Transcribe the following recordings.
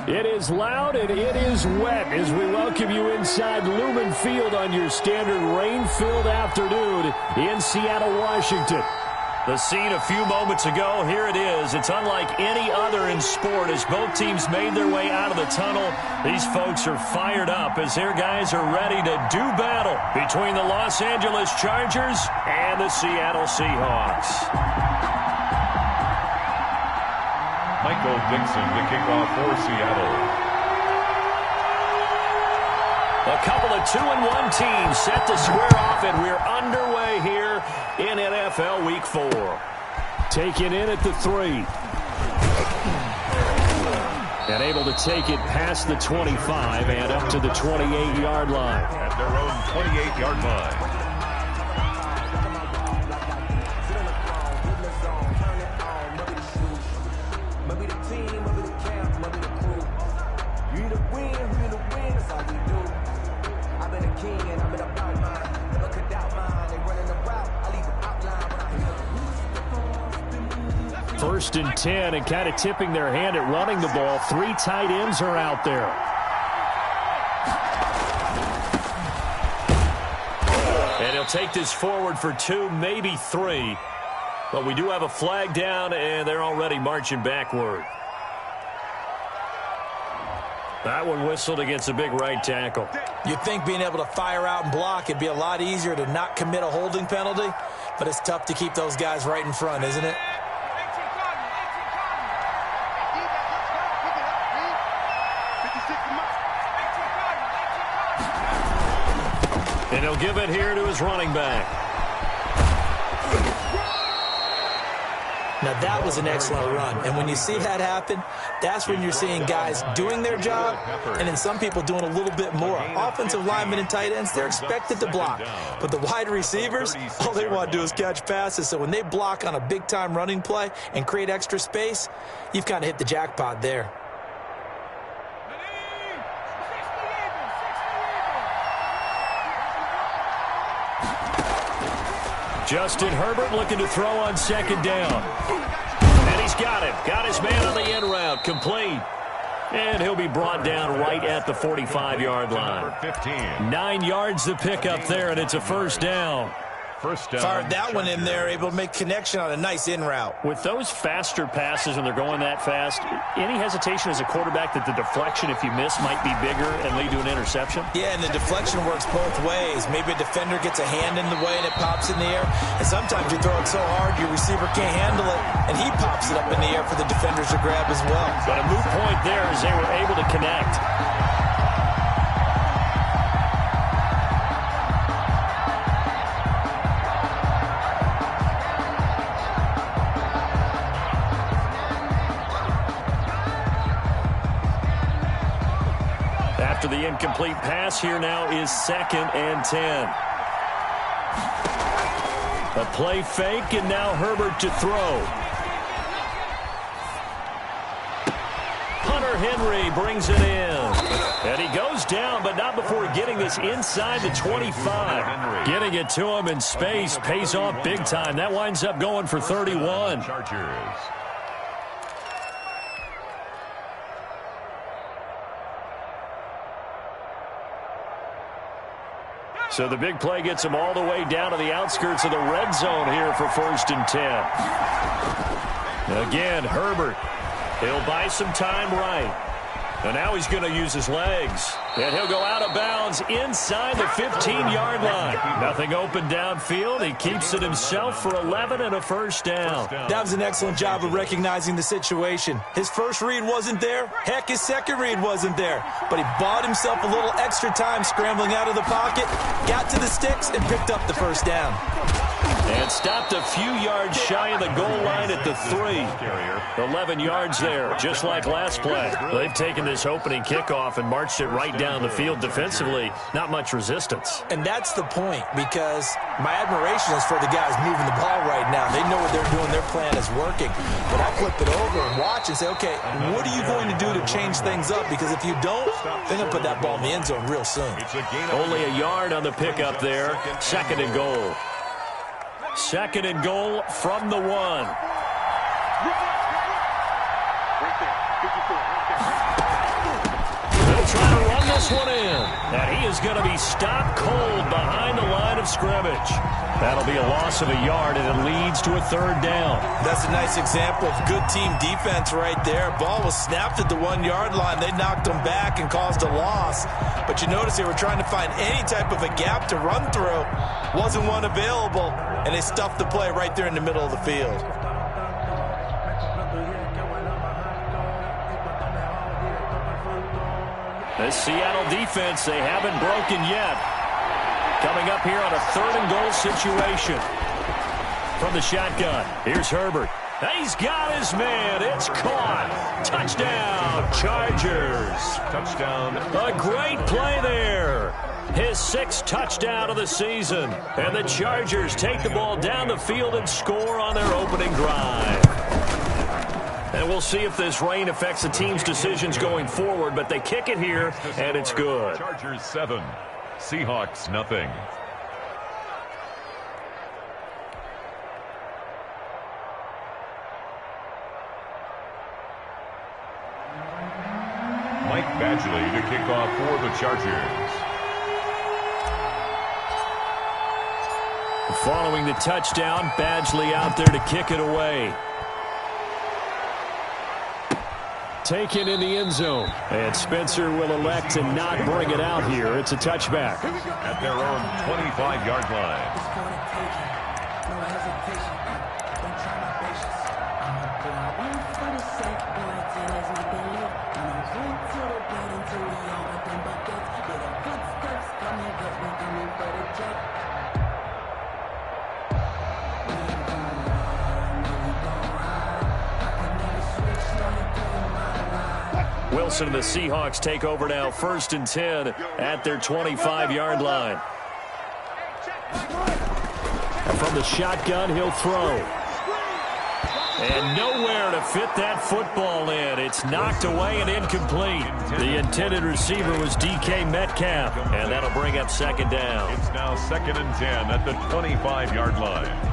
It is loud and it is wet as we welcome you inside Lumen Field on your standard rain-filled afternoon in Seattle, Washington. The scene a few moments ago, here it is. It's unlike any other in sport as both teams made their way out of the tunnel. These folks are fired up as their guys are ready to do battle between the Los Angeles Chargers and the Seattle Seahawks. Michael Dixon to kick off for Seattle. A couple of 2-1 teams set to square off, and we're underway here in NFL Week 4. Taken in at the 3. And able to take it past the 25 and up to the 28-yard line. At their own 28-yard line. First and 10, and kind of tipping their hand at running the ball. 3 tight ends are out there. And he'll take this forward for 2, maybe 3. But we do have a flag down, and they're already marching backward. That one whistled against a big right tackle. You'd think being able to fire out and block, it'd be a lot easier to not commit a holding penalty. But it's tough to keep those guys right in front, isn't it? And he'll give it here to his running back. Now, that was an excellent run. And when you see that happen, that's when you're seeing guys doing their job and then some people doing a little bit more. Offensive linemen and tight ends, they're expected to block. But the wide receivers, all they want to do is catch passes. So when they block on a big-time running play and create extra space, you've kind of hit the jackpot there. Justin Herbert looking to throw on second down. And he's got him. Got his man on the end route. Complete. And he'll be brought down right at the 45-yard line. 9 yards to pick up there, and it's a first down. Fired that one in there, able to make connection on a nice in route. With those faster passes when they're going that fast, any hesitation as a quarterback that the deflection, if you miss, might be bigger and lead to an interception? Yeah, and the deflection works both ways. Maybe a defender gets a hand in the way and it pops in the air. And sometimes you throw it so hard your receiver can't handle it, and he pops it up in the air for the defenders to grab as well. But a moot point there as they were able to connect. After the incomplete pass, here now is 2nd and 10. A play fake, and now Herbert to throw. Hunter Henry brings it in. And he goes down, but not before getting this inside the 25. Getting it to him in space pays off big time. That winds up going for 31. Chargers. So the big play gets him all the way down to the outskirts of the red zone here for 1st and 10. Again, Herbert. He'll buy some time right. And now he's going to use his legs. And he'll go out of bounds inside the 15-yard line. Nothing open downfield. He keeps it himself for 11 and a first down. That was an excellent job of recognizing the situation. His first read wasn't there. Heck, his second read wasn't there. But he bought himself a little extra time scrambling out of the pocket, got to the sticks, and picked up the first down. And stopped a few yards shy of the goal line at the 3. 11 yards there, just like last play. They've taken this opening kickoff and marched it right down the field defensively. Not much resistance. And that's the point, because my admiration is for the guys moving the ball right now. They know what they're doing. Their plan is working. But I flip it over and watch and say, okay, what are you going to do to change things up? Because if you don't, they're going to put that ball in the end zone real soon. Only a yard on the pickup there. 2nd and goal. 2nd and goal from the 1. They'll try to run this one in. And he is going to be stopped cold behind the line of scrimmage. That'll be a loss of a yard, and it leads to a 3rd down. That's a nice example of good team defense right there. Ball was snapped at the 1-yard line. They knocked them back and caused a loss. But you notice they were trying to find any type of a gap to run through. Wasn't one available, and they stuffed the play right there in the middle of the field. This Seattle defense, they haven't broken yet. Coming up here on a 3rd and goal situation. From the shotgun, here's Herbert. He's got his man. It's caught. Touchdown, Chargers. Touchdown. A great play there. His 6th touchdown of the season. And the Chargers take the ball down the field and score on their opening drive. And we'll see if this rain affects the team's decisions going forward, but they kick it here, and it's good. Chargers 7, Seahawks nothing. Mike Badgley to kick off for the Chargers. Following the touchdown, Badgley out there to kick it away. Taken in the end zone. And Spencer will elect to not bring it out here. It's a touchback. At their own 25-yard line. Wilson and the Seahawks take over now, 1st and 10 at their 25-yard line. And from the shotgun, he'll throw. And nowhere to fit that football in. It's knocked away and incomplete. The intended receiver was DK Metcalf, and that'll bring up 2nd down. It's now 2nd and 10 at the 25-yard line.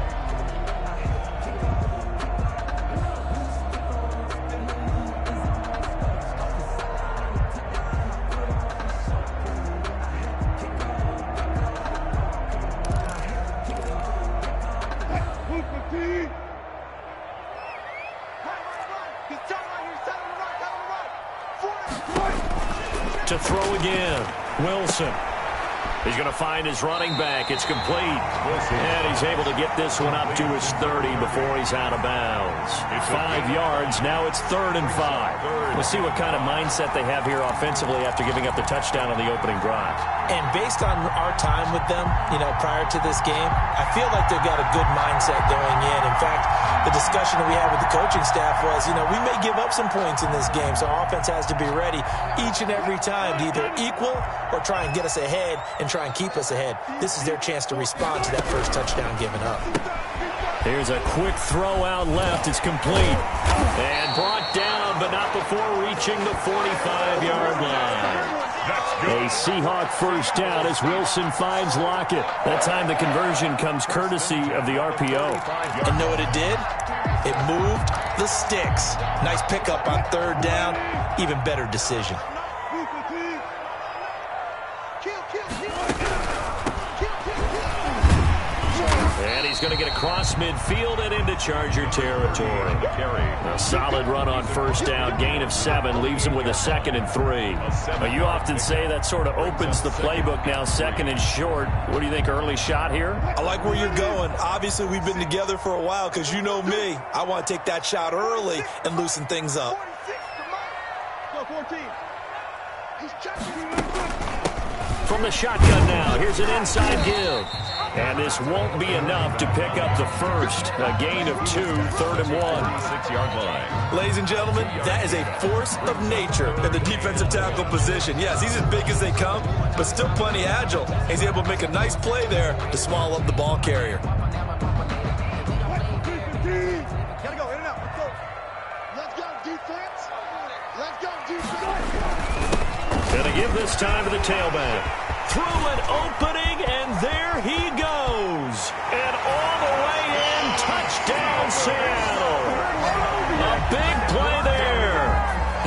To throw again, Wilson. He's going to find his running back. It's complete. And he's able to get this one up to his 30 before he's out of bounds. 5 yards. Now it's 3rd and 5. We'll see what kind of mindset they have here offensively after giving up the touchdown on the opening drive. And based on our time with them, prior to this game, I feel like they've got a good mindset going in. In fact, the discussion that we had with the coaching staff was, we may give up some points in this game, so our offense has to be ready each and every time to either equal or try and get us ahead and try and keep us ahead. This is their chance to respond to that first touchdown given up. Here's a quick throw out left. It's complete. And brought down, but not before reaching the 45-yard line. A Seahawk first down as Wilson finds Lockett. That time the conversion comes courtesy of the RPO. And know what it did? It moved the sticks. Nice pickup on 3rd down. Even better decision. And he's going to get across midfield and into Charger territory. A solid run on 1st down, gain of 7, leaves him with a 2nd and 3. You often say that sort of opens the playbook now, 2nd and short. What do you think, early shot here? I like where you're going. Obviously, we've been together for a while because you know me. I want to take that shot early and loosen things up. From the shotgun now, here's an inside give. And this won't be enough to pick up the first. A gain of 2, 3rd and 1. 6-yard line. Ladies and gentlemen, that is a force of nature in the defensive tackle position. Yes, he's as big as they come, but still plenty agile. He's able to make a nice play there to swallow up the ball carrier. Gotta go, in and out. Let's go. Let's go, defense. Let's go, defense. Gonna give this time to the tailback. Through an opening, and there he goes. And all the way in, touchdown Seattle. A big play there.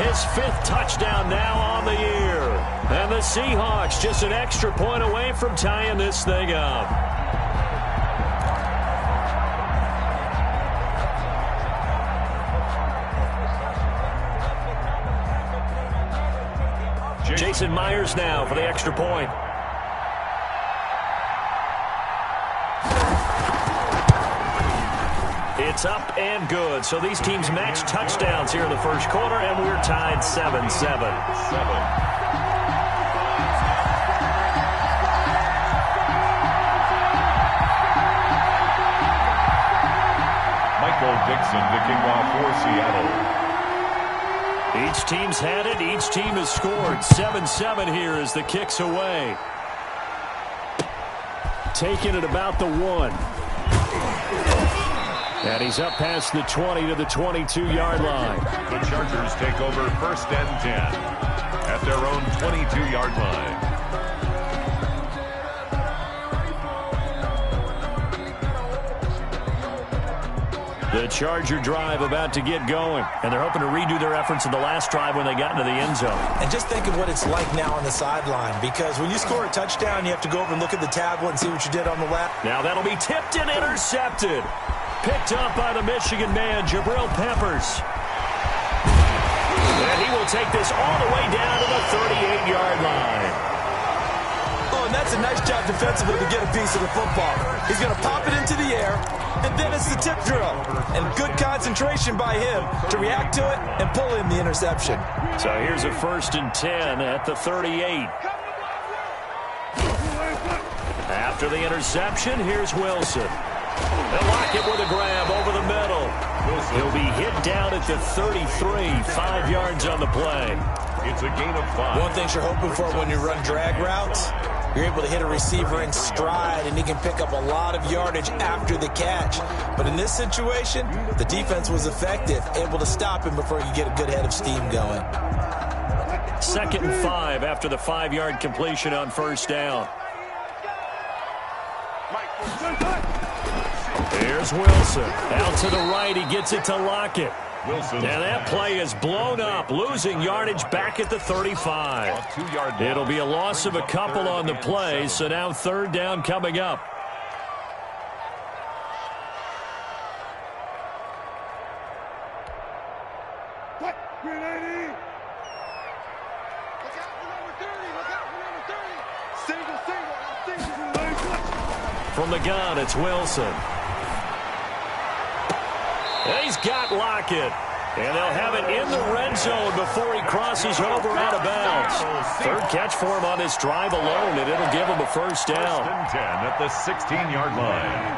His 5th touchdown now on the year. And the Seahawks just an extra point away from tying this thing up. Jason Myers now for the extra point. It's up and good. So these teams match touchdowns here in the first quarter, and we're tied 7-7. Michael Dixon to kick off for Seattle. Each team's had it. Each team has scored. 7-7 here as the kick's away. Taking it about the 1. And he's up past the 20 to the 22-yard line. The Chargers take over 1st and 10 at their own 22-yard line. The Charger drive about to get going, and they're hoping to redo their efforts in the last drive when they got into the end zone. And just think of what it's like now on the sideline, because when you score a touchdown, you have to go over and look at the tablet and see what you did on the left. Now that'll be tipped and intercepted. Picked up by the Michigan man, Jabril Peppers. And he will take this all the way down to the 38-yard line. Oh, and that's a nice job defensively to get a piece of the football. He's going to pop it into the air, and then it's the tip drill. And good concentration by him to react to it and pull in the interception. So here's a 1st and 10 at the 38. After the interception, here's Wilson. They'll lock it with a grab over the middle. He'll be hit down at the 33, 5 yards on the play. It's a gain of 5. One thing you're hoping for when you run drag routes, you're able to hit a receiver in stride, and he can pick up a lot of yardage after the catch. But in this situation, the defense was effective, able to stop him before you get a good head of steam going. 2nd and 5 after the 5-yard completion on 1st down. Here's Wilson. Out to the right. He gets it to Lockett. Wilson. And that play is blown up, losing yardage back at the 35. 2-yard. It'll be a loss of a couple on the play, so now 3rd down coming up. From the gun, it's Wilson. And he's got Lockett. And they'll have it in the red zone before he crosses over out of bounds. 3rd catch for him on this drive alone, and it'll give him a 1st down. 1st and 10 at the 16-yard line.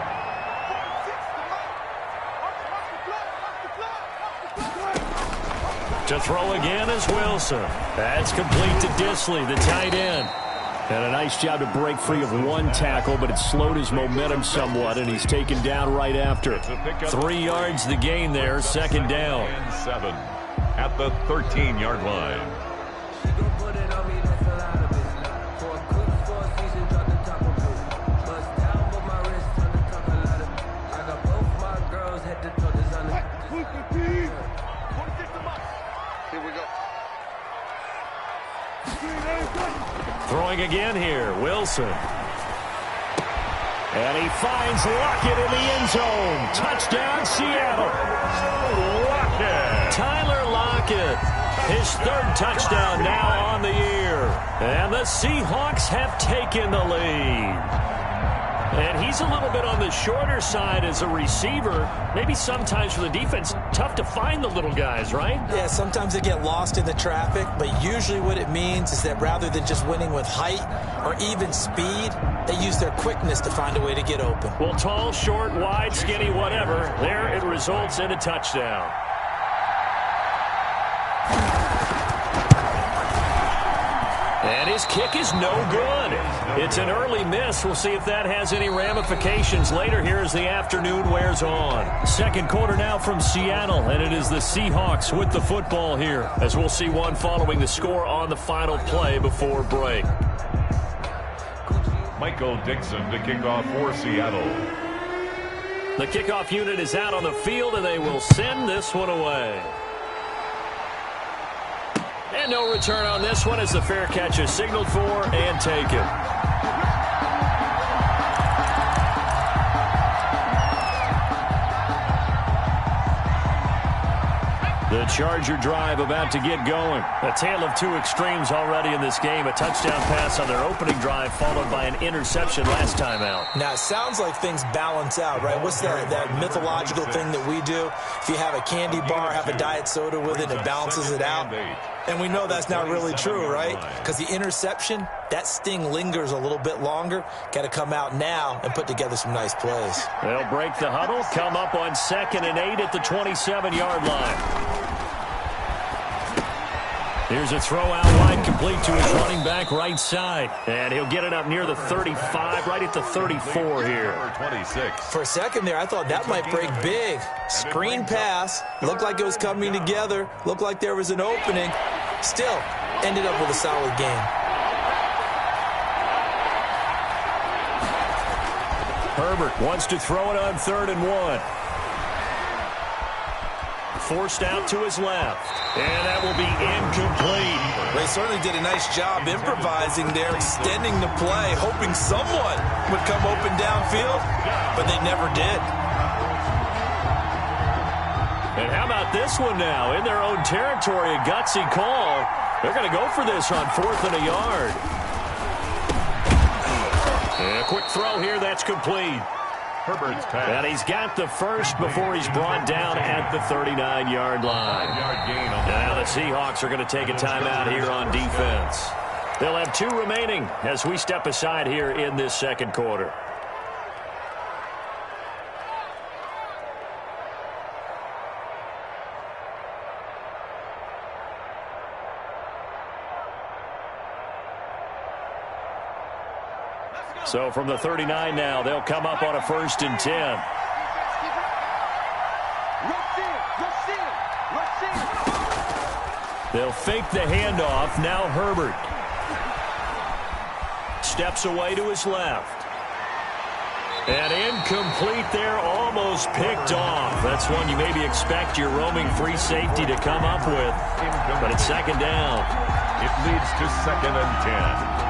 To throw again is Wilson. That's complete to Disley, the tight end. And a nice job to break free of one tackle, but it slowed his momentum somewhat, and he's taken down right after. 3 yards the gain there, 2nd down. 7 at the 13-yard line. Throwing again here, Wilson. And he finds Lockett in the end zone. Touchdown, Seattle. Lockett. Tyler Lockett, his 3rd touchdown now on the year. And the Seahawks have taken the lead. And he's a little bit on the shorter side as a receiver. Maybe sometimes for the defense, tough to find the little guys, right? Yeah, sometimes they get lost in the traffic, but usually what it means is that rather than just winning with height or even speed, they use their quickness to find a way to get open. Well, tall, short, wide, skinny, whatever, there it results in a touchdown. And his kick is no good. It's an early miss. We'll see if that has any ramifications later here as the afternoon wears on. Second quarter now from Seattle, and it is the Seahawks with the football here, as we'll see one following the score on the final play before break. Michael Dixon to kick off for Seattle. The kickoff unit is out on the field, and they will send this one away. And no return on this one as the fair catch is signaled for and taken. The Charger drive about to get going. A tale of two extremes already in this game. A touchdown pass on their opening drive followed by an interception last time out. Now, it sounds like things balance out, right? What's that mythological thing that we do? If you have a candy bar, have a diet soda with it, it balances it out. And we know that's not really true, right? Because the interception, that sting lingers a little bit longer. Got to come out now and put together some nice plays. They'll break the huddle, come up on 2nd and 8 at the 27-yard line. Here's a throw out wide, complete to his running back right side. And he'll get it up near the 35, right at the 34 here. 26. For a second there, I thought that might break big. Screen pass. Looked like it was coming together. Looked like there was an opening. Still, ended up with a solid game. Herbert wants to throw it on 3rd and 1. Forced out to his left. And that will be incomplete. They certainly did a nice job improvising there, extending the play, hoping someone would come open downfield, but they never did. And how about this one now? In their own territory, a gutsy call. They're going to go for this on 4th and a yard. And a quick throw here, that's complete. Herbert's pass. And he's got the first before he's brought down at the 39-yard line. And now the Seahawks are going to take a timeout here on defense. They'll have 2 remaining as we step aside here in this second quarter. So from the 39 now, they'll come up on a 1st and 10. They'll fake the handoff. Now Herbert steps away to his left. And incomplete there, almost picked off. That's one you maybe expect your roaming free safety to come up with. But it's 2nd down. It leads to 2nd and 10.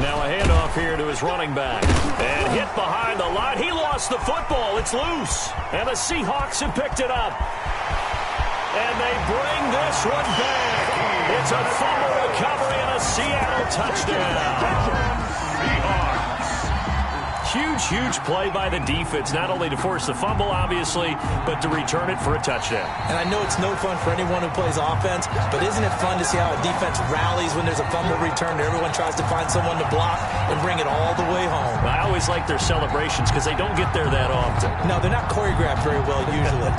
Now a handoff here to his running back. And hit behind the line. He lost the football. It's loose. And the Seahawks have picked it up. And they bring this one back. It's a fumble recovery and a Seattle touchdown. Seahawks. Huge play by the defense, not only to force the fumble, obviously, but to return it for a touchdown. And I know it's no fun for anyone who plays offense, but isn't it fun to see how a defense rallies when there's a fumble return? Everyone tries to find someone to block and bring it all the way home. I always like their celebrations because they don't get there that often. No, they're not choreographed very well usually.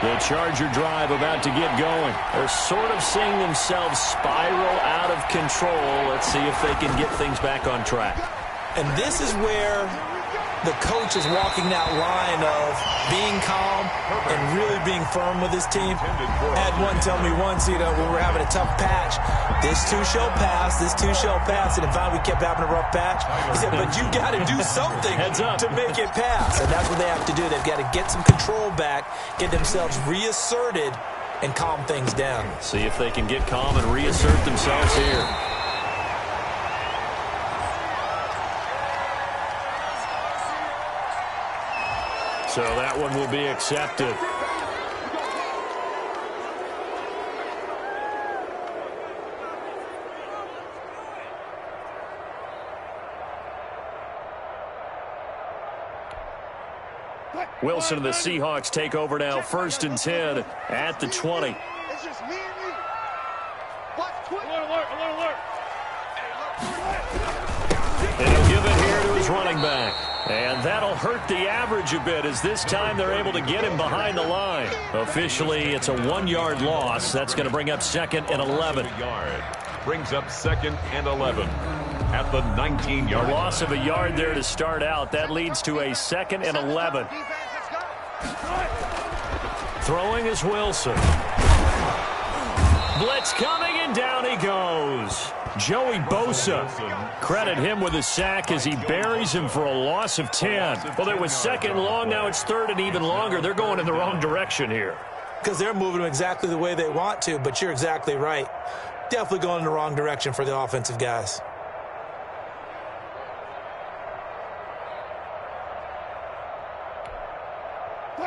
The Charger drive about to get going. They're sort of seeing themselves spiral out of control. Let's see if they can get things back on track. And this is where the coach is walking that line of being calm and really being firm with his team. I had one tell me once, when we're having a tough patch, this too shall pass, this too shall pass. And if we kept having a rough patch, he said, but you got to do something to make it pass. And that's what they have to do. They've got to get some control back, get themselves reasserted, and calm things down. See if they can get calm and reassert themselves here. So that one will be accepted. Wilson and the Seahawks take over now, 1st and 10 at the 20. It's just me and you. Watch, quick. Alert. And he'll give it here to his running back. And that'll hurt the average a bit, as this time they're able to get him behind the line. Officially, it's a 1-yard loss. That's going to bring up 2nd and 11. Brings up 2nd and 11 at the 19-yard line. Loss of a yard there to start out. That leads to a 2nd and 11. Throwing is Wilson. Blitz coming, and down he goes. Joey Bosa. Credit him with a sack as he buries him for a loss of 10. Well, it was 2nd and long. Now it's 3rd and even longer. They're going in the wrong direction here. Because they're moving them exactly the way they want to, but you're exactly right. Definitely going in the wrong direction for the offensive guys.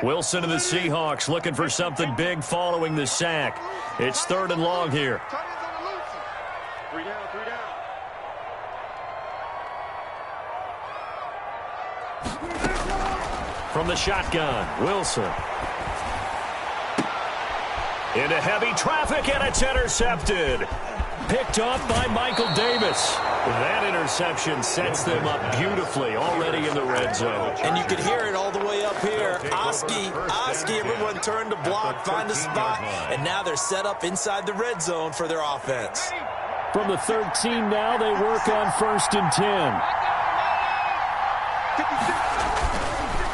Wilson and the Seahawks looking for something big following the sack. It's 3rd and long here. Three down. From the shotgun, Wilson. Into heavy traffic, and it's intercepted. Picked off by Michael Davis. That interception sets them up beautifully already in the red zone. And you could hear it all the way up here. Oski, everyone turned to block, find a spot, and now they're set up inside the red zone for their offense. From the 13 now, they work on 1st and 10.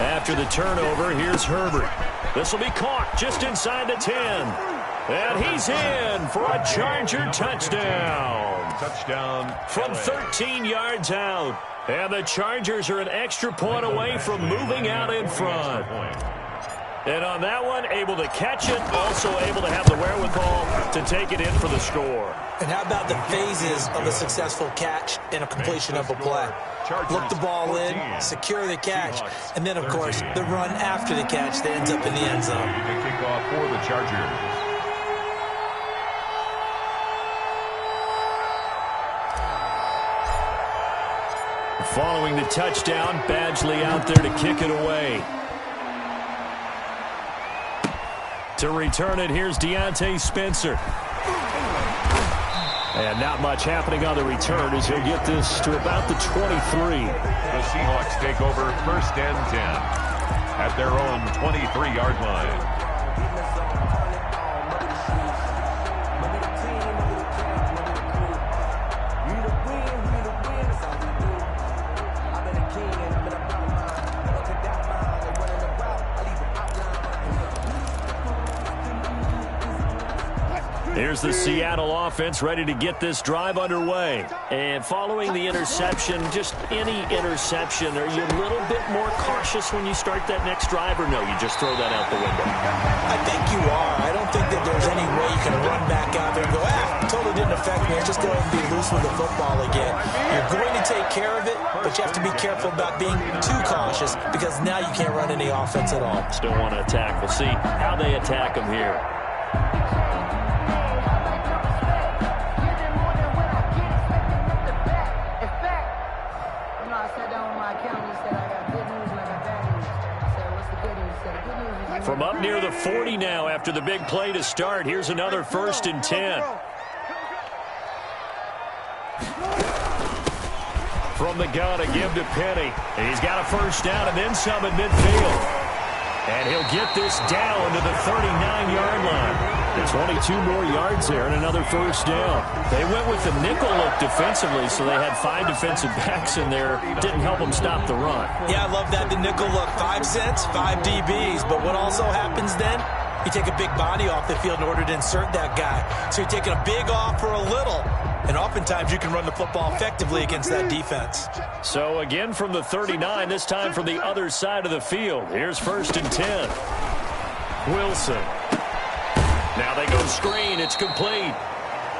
After the turnover, here's Herbert. This will be caught just inside the 10. And he's in for a Charger touchdown. Touchdown From 13 yards out. And the Chargers are an extra point away from moving out in front. And on that one, able to catch it, also able to have the wherewithal to take it in for the score. And how about the phases of a successful catch and a completion of a play? Look the ball in, secure the catch, and then, of course, the run after the catch that ends up in the end zone. The kickoff for the Chargers. Following the touchdown, Badgley out there to kick it away. To return it, here's Deontay Spencer. And not much happening on the return as he'll get this to about the 23. The Seahawks take over 1st and 10 at their own 23-yard line. Here's the Seattle offense ready to get this drive underway. And following the interception, just any interception, are you a little bit more cautious when you start that next drive, or no, you just throw that out the window? I think you are. I don't think that there's any way you can run back out there and go, totally didn't affect me. Just go ahead and be loose with the football again. You're going to take care of it, but you have to be careful about being too cautious because now you can't run any offense at all. Still want to attack. We'll see how they attack them here. From up near the 40 now after the big play to start. Here's another 1st and 10. From the gun, a give to Penny. And he's got a 1st down and then some at midfield. And he'll get this down to the 39-yard line. It's 22 more yards there and another 1st down. They went with the nickel look defensively, so they had 5 defensive backs in there. Didn't help them stop the run. Yeah, I love that, the nickel look. 5 cents, 5 DBs. But what also happens then? You take a big body off the field in order to insert that guy. So you're taking a big off for a little. And oftentimes you can run the football effectively against that defense. So again from the 39, this time from the other side of the field. Here's 1st and 10. Wilson. Now they go screen. It's complete.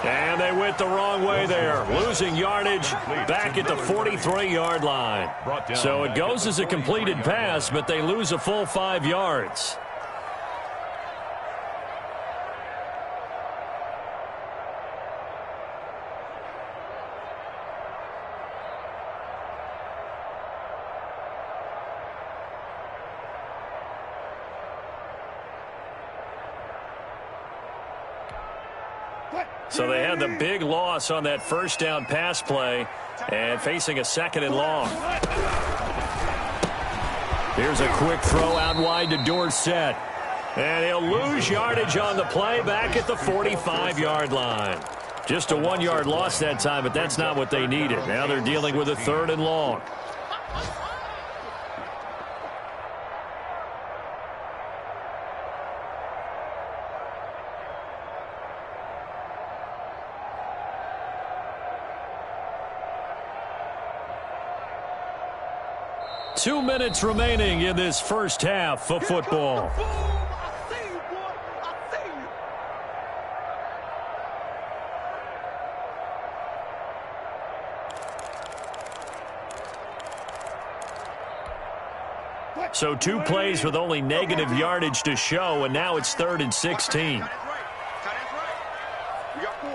And they went the wrong way there, losing yardage back at the 43-yard line. So it goes as a completed pass, but they lose a full 5 yards. So they had the big loss on that first down pass play and facing a 2nd and long. Here's a quick throw out wide to Dorsett. And he'll lose yardage on the play back at the 45-yard line. Just a 1-yard loss that time, but that's not what they needed. Now they're dealing with a 3rd and long. Two minutes remaining in this first half of football. So 2 plays with only negative yardage to show, and now it's 3rd and 16. We got 4.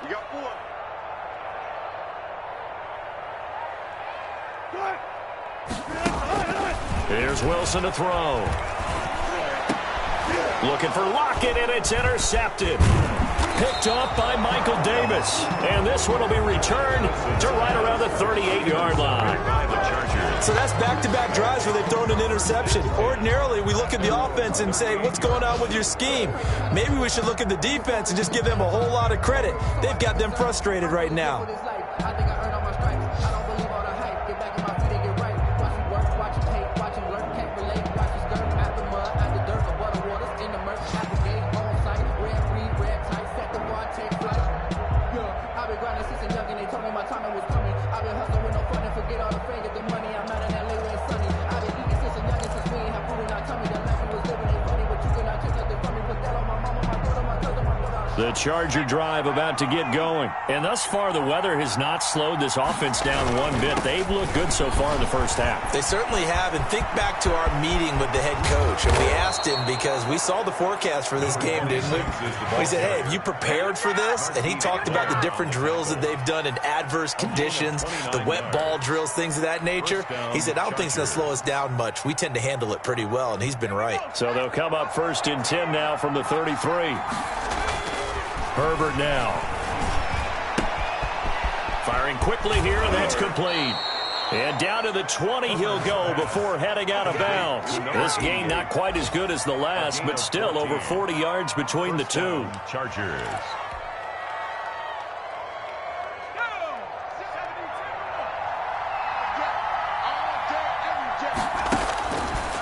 We got 4. Here's Wilson to throw. Looking for Lockett, and it's intercepted. Picked off by Michael Davis. And this one will be returned to right around the 38-yard line. So that's back-to-back drives where they've thrown an interception. Ordinarily, we look at the offense and say, what's going on with your scheme? Maybe we should look at the defense and just give them a whole lot of credit. They've got them frustrated right now. The Charger drive about to get going. And thus far, the weather has not slowed this offense down one bit. They've looked good so far in the first half. They certainly have. And think back to our meeting with the head coach. And we asked him because we saw the forecast for this game, didn't we? We said, hey, have you prepared for this? And he talked about the different drills that they've done in adverse conditions, the wet ball drills, things of that nature. He said, I don't think it's going to slow us down much. We tend to handle it pretty well, and he's been right. So they'll come up 1st and 10 now from the 33. Herbert now. Firing quickly here, and that's complete. And down to the 20 he'll go before heading out of bounds. This game not quite as good as the last, but still over 40 yards between the two. Chargers.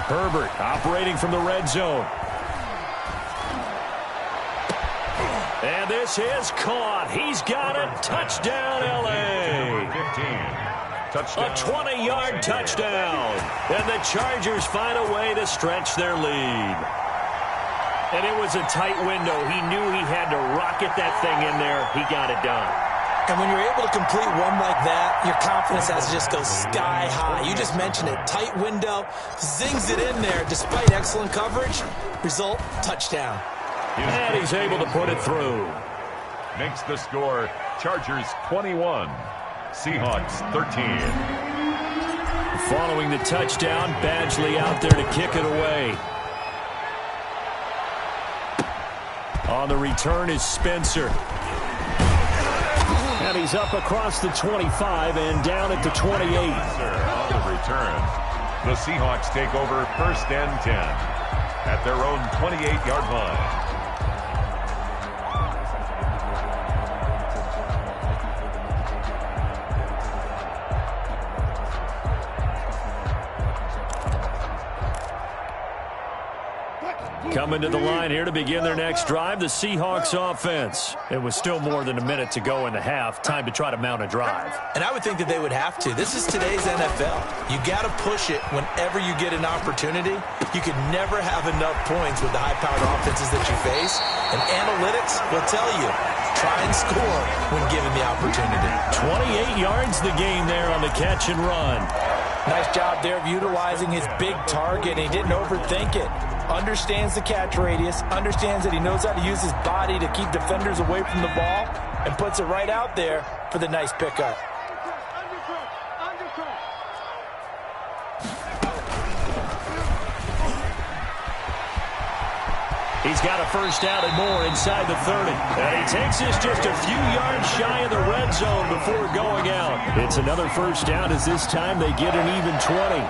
Herbert operating from the red zone. And this is caught. He's got it. Touchdown, L.A. 15. A 20-yard touchdown. And the Chargers find a way to stretch their lead. And it was a tight window. He knew he had to rocket that thing in there. He got it done. And when you're able to complete one like that, your confidence has to just go sky high. You just mentioned it. Tight window, zings it in there despite excellent coverage. Result, touchdown. And he's able to put it through. Makes the score Chargers 21, Seahawks 13. Following the touchdown, Badgley out there to kick it away. On the return is Spencer. And he's up across the 25 and down at the 28. On the return, the Seahawks take over 1st and 10 at their own 28-yard line. Coming to the line here to begin their next drive, the Seahawks offense. It was still more than a minute to go in the half. Time to try to mount a drive. And I would think that they would have to. This is today's NFL. You got to push it whenever you get an opportunity. You could never have enough points with the high-powered offenses that you face. And analytics will tell you, try and score when given the opportunity. 28 yards the gain there on the catch and run. Nice job there of utilizing his big target. He didn't overthink it. Understands the catch radius, understands that he knows how to use his body to keep defenders away from the ball, and puts it right out there for the nice pickup. He's got a first down and more inside the 30. And he takes this just a few yards shy of the red zone before going out. It's another first down as this time they get an even 20.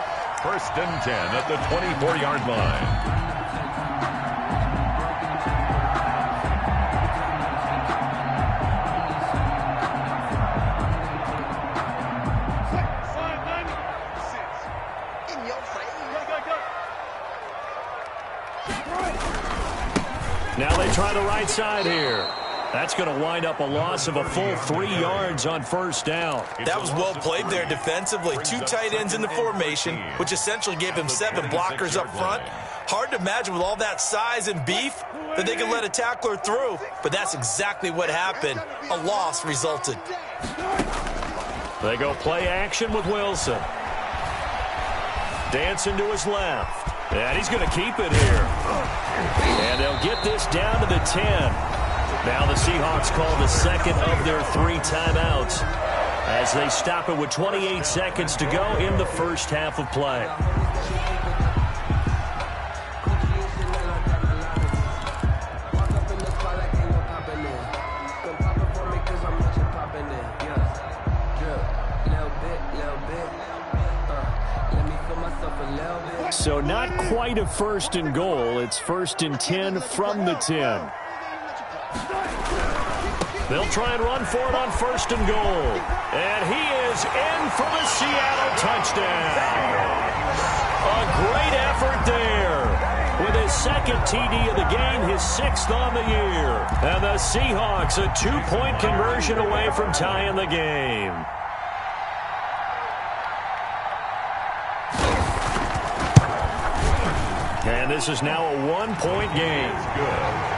First and 10 at the 24-yard line. Now they try the right side here. That's going to wind up a loss of a full 3 yards on first down. That was well played there defensively. 2 tight ends in the formation, which essentially gave him 7 blockers up front. Hard to imagine with all that size and beef that they could let a tackler through, but that's exactly what happened. A loss resulted. They go play action with Wilson. Dancing to his left. And he's going to keep it here. And they'll get this down to the 10. Now the Seahawks call the second of their 3 timeouts as they stop it with 28 seconds to go in the first half of play. So not quite a first and goal. It's first and 10 from the 10. They'll try and run for it on first and goal. And he is in for the Seattle touchdown. A great effort there. With his second TD of the game, his 6th on the year. And the Seahawks a 2-point conversion away from tying the game. And this is now a 1-point game. Good.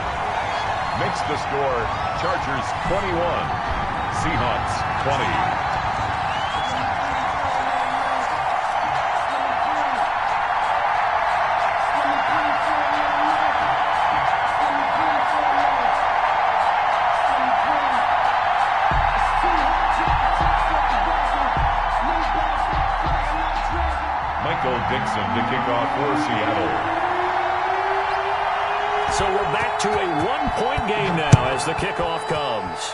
Makes the score Chargers 21, Seahawks 20. Michael Dixon to kick off for Seattle. So we're back to a 1-point game now as the kickoff comes.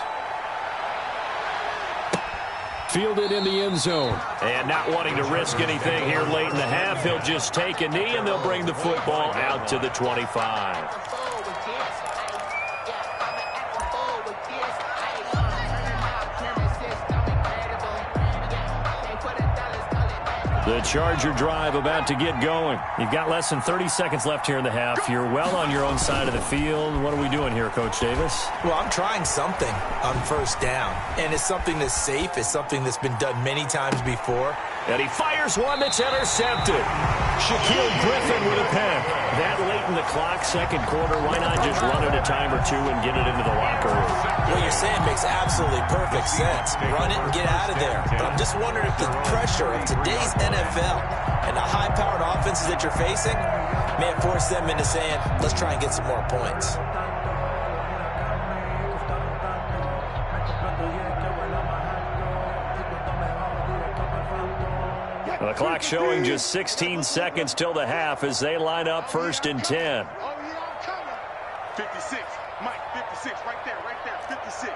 Fielded in the end zone. And not wanting to risk anything here late in the half, he'll just take a knee and they'll bring the football out to the 25. The Charger drive about to get going. You've got less than 30 seconds left here in the half. You're well on your own side of the field. What are we doing here, Coach Davis? Well, I'm trying something on first down. And it's something that's safe. It's something that's been done many times before. And he fires one that's intercepted. Shaquille Griffin with a pick. That late in the clock, second quarter, why not just run it a time or two and get it into the locker room? What you're saying makes absolutely perfect sense. Run it and get out of there. But I'm just wondering if the pressure of today's NFL and the high-powered offenses that you're facing may have forced them into saying, let's try and get some more points. The clock showing just 16 seconds till the half as they line up first and 10. 56. Mike, 56. Right there, 56.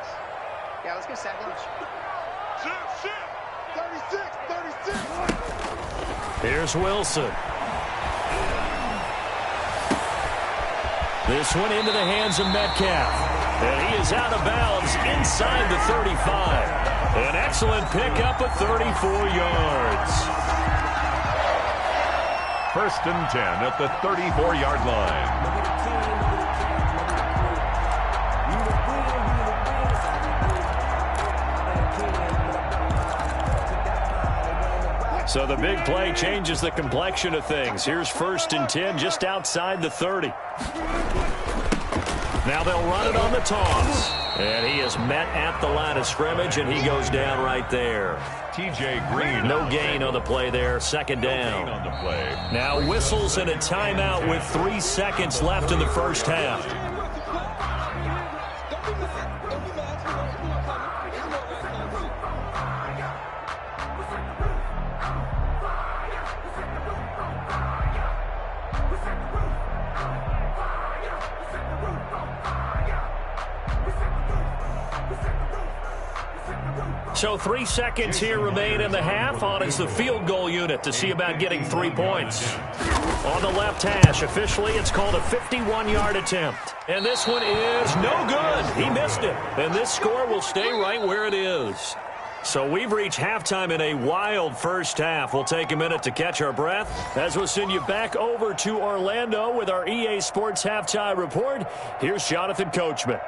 Yeah, let's get sack lunch. Shit. 36. Here's Wilson. This one into the hands of Metcalf. And he is out of bounds inside the 35. An excellent pickup of 34 yards. First and 10 at the 34-yard line. So the big play changes the complexion of things. Here's 1st and 10 just outside the 30. Now they'll run it on the toss. And he is met at the line of scrimmage, and he goes down right there. T.J. Green. No gain on the play there. 2nd down. No gain on the play. Now whistles and a timeout with 3 seconds left in the first half. So 3 seconds here remain in the half. On is the field goal unit to see about getting 3 points. On the left hash, officially it's called a 51-yard attempt. And this one is no good. He missed it. And this score will stay right where it is. So we've reached halftime in a wild first half. We'll take a minute to catch our breath as we'll send you back over to Orlando with our EA Sports Halftime Report. Here's Jonathan Coachman.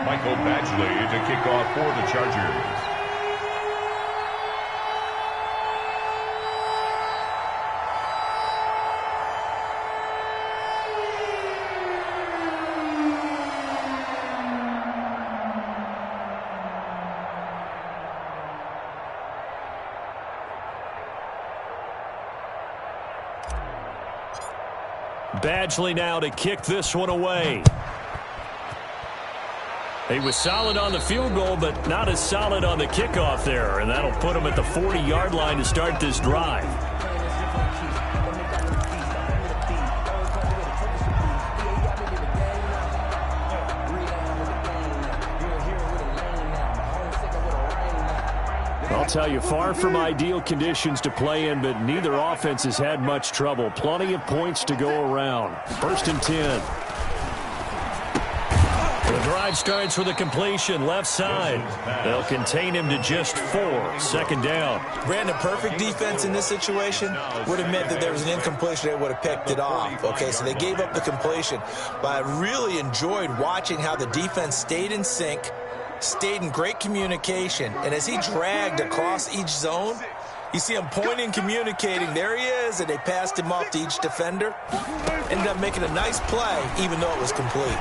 Michael Badgley to kick off for the Chargers. Badgley now to kick this one away. He was solid on the field goal, but not as solid on the kickoff there. And that'll put him at the 40-yard line to start this drive. I'll tell you, far from ideal conditions to play in, but neither offense has had much trouble. Plenty of points to go around. 1st and 10. The drive starts with a completion left side. They'll contain him to just 4. 2nd down. Brandon, perfect defense in this situation would have meant that there was an incompletion. They would have picked it off. Okay, so they gave up the completion. But I really enjoyed watching how the defense stayed in sync, stayed in great communication. And as he dragged across each zone, you see him pointing, communicating. There he is, and they passed him off to each defender. Ended up making a nice play, even though it was complete.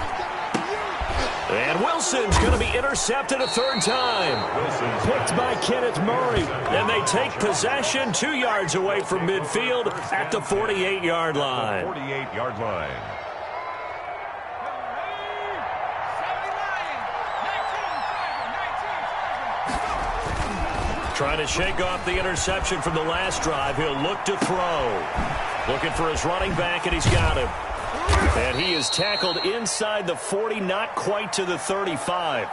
And Wilson's going to be intercepted a 3rd time. Picked by Kenneth Murray. And they take possession 2 yards away from midfield at the 48-yard line. 48-yard line. Trying to shake off the interception from the last drive. He'll look to throw. Looking for his running back, and he's got him. And he is tackled inside the 40, not quite to the 35.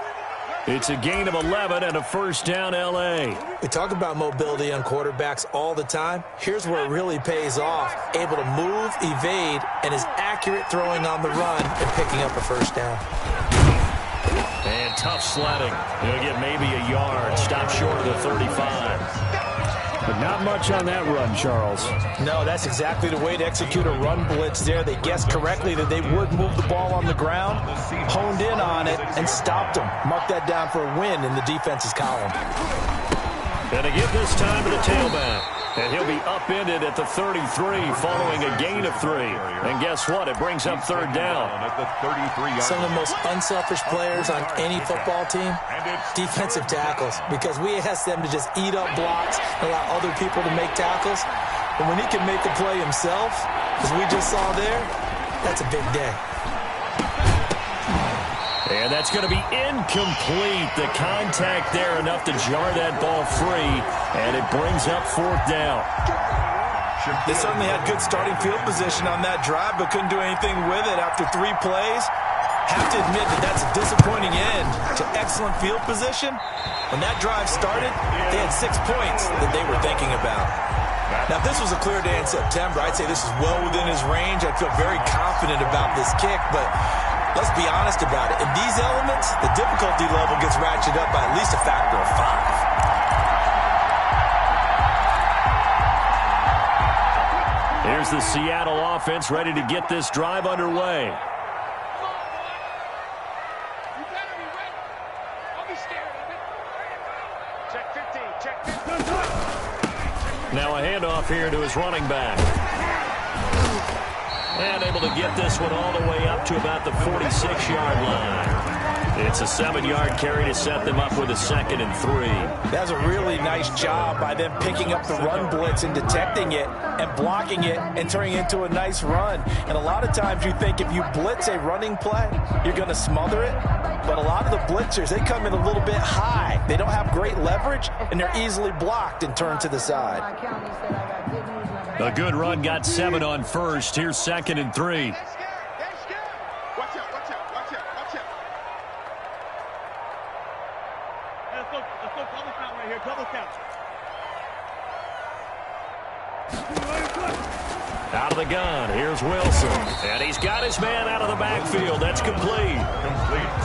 It's a gain of 11 and a 1st down, L.A. We talk about mobility on quarterbacks all the time. Here's where it really pays off. Able to move, evade, and is accurate throwing on the run and picking up a 1st down. And tough sledding. He'll get maybe a yard. Stop short of the 35. But not much on that run, Charles. No, that's exactly the way to execute a run blitz there. They guessed correctly that they would move the ball on the ground, honed in on it, and stopped them. Mark that down for a win in the defense's column. And to give this time to the tailback. And he'll be upended at the 33 following a gain of 3. And guess what? It brings up 3rd down. Some of the most unselfish players on any football team, defensive tackles, because we ask them to just eat up blocks and allow other people to make tackles. But when he can make a play himself, as we just saw there, that's a big day. And that's going to be incomplete. The contact there enough to jar that ball free, and it brings up 4th down. They certainly had good starting field position on that drive, but couldn't do anything with it after 3 plays. Have to admit that that's a disappointing end to excellent field position. When that drive started, they had 6 points that they were thinking about. Now, if this was a clear day in September, I'd say this is well within his range. I feel very confident about this kick, but let's be honest about it. In these elements, the difficulty level gets ratcheted up by at least a factor of 5. Here's the Seattle offense ready to get this drive underway. Now a handoff here to his running back. And able to get this one all the way up to about the 46-yard line. It's a 7-yard carry to set them up with a 2nd and 3. That's a really nice job by them picking up the run blitz and detecting it and blocking it and turning it into a nice run. And a lot of times you think if you blitz a running play, you're going to smother it. But a lot of the blitzers, they come in a little bit high. They don't have great leverage, and they're easily blocked and turned to the side. A good run, got 7 on first. Here's 2nd and 3. Out of the gun, here's Wilson. And he's got his man out of the backfield. That's complete.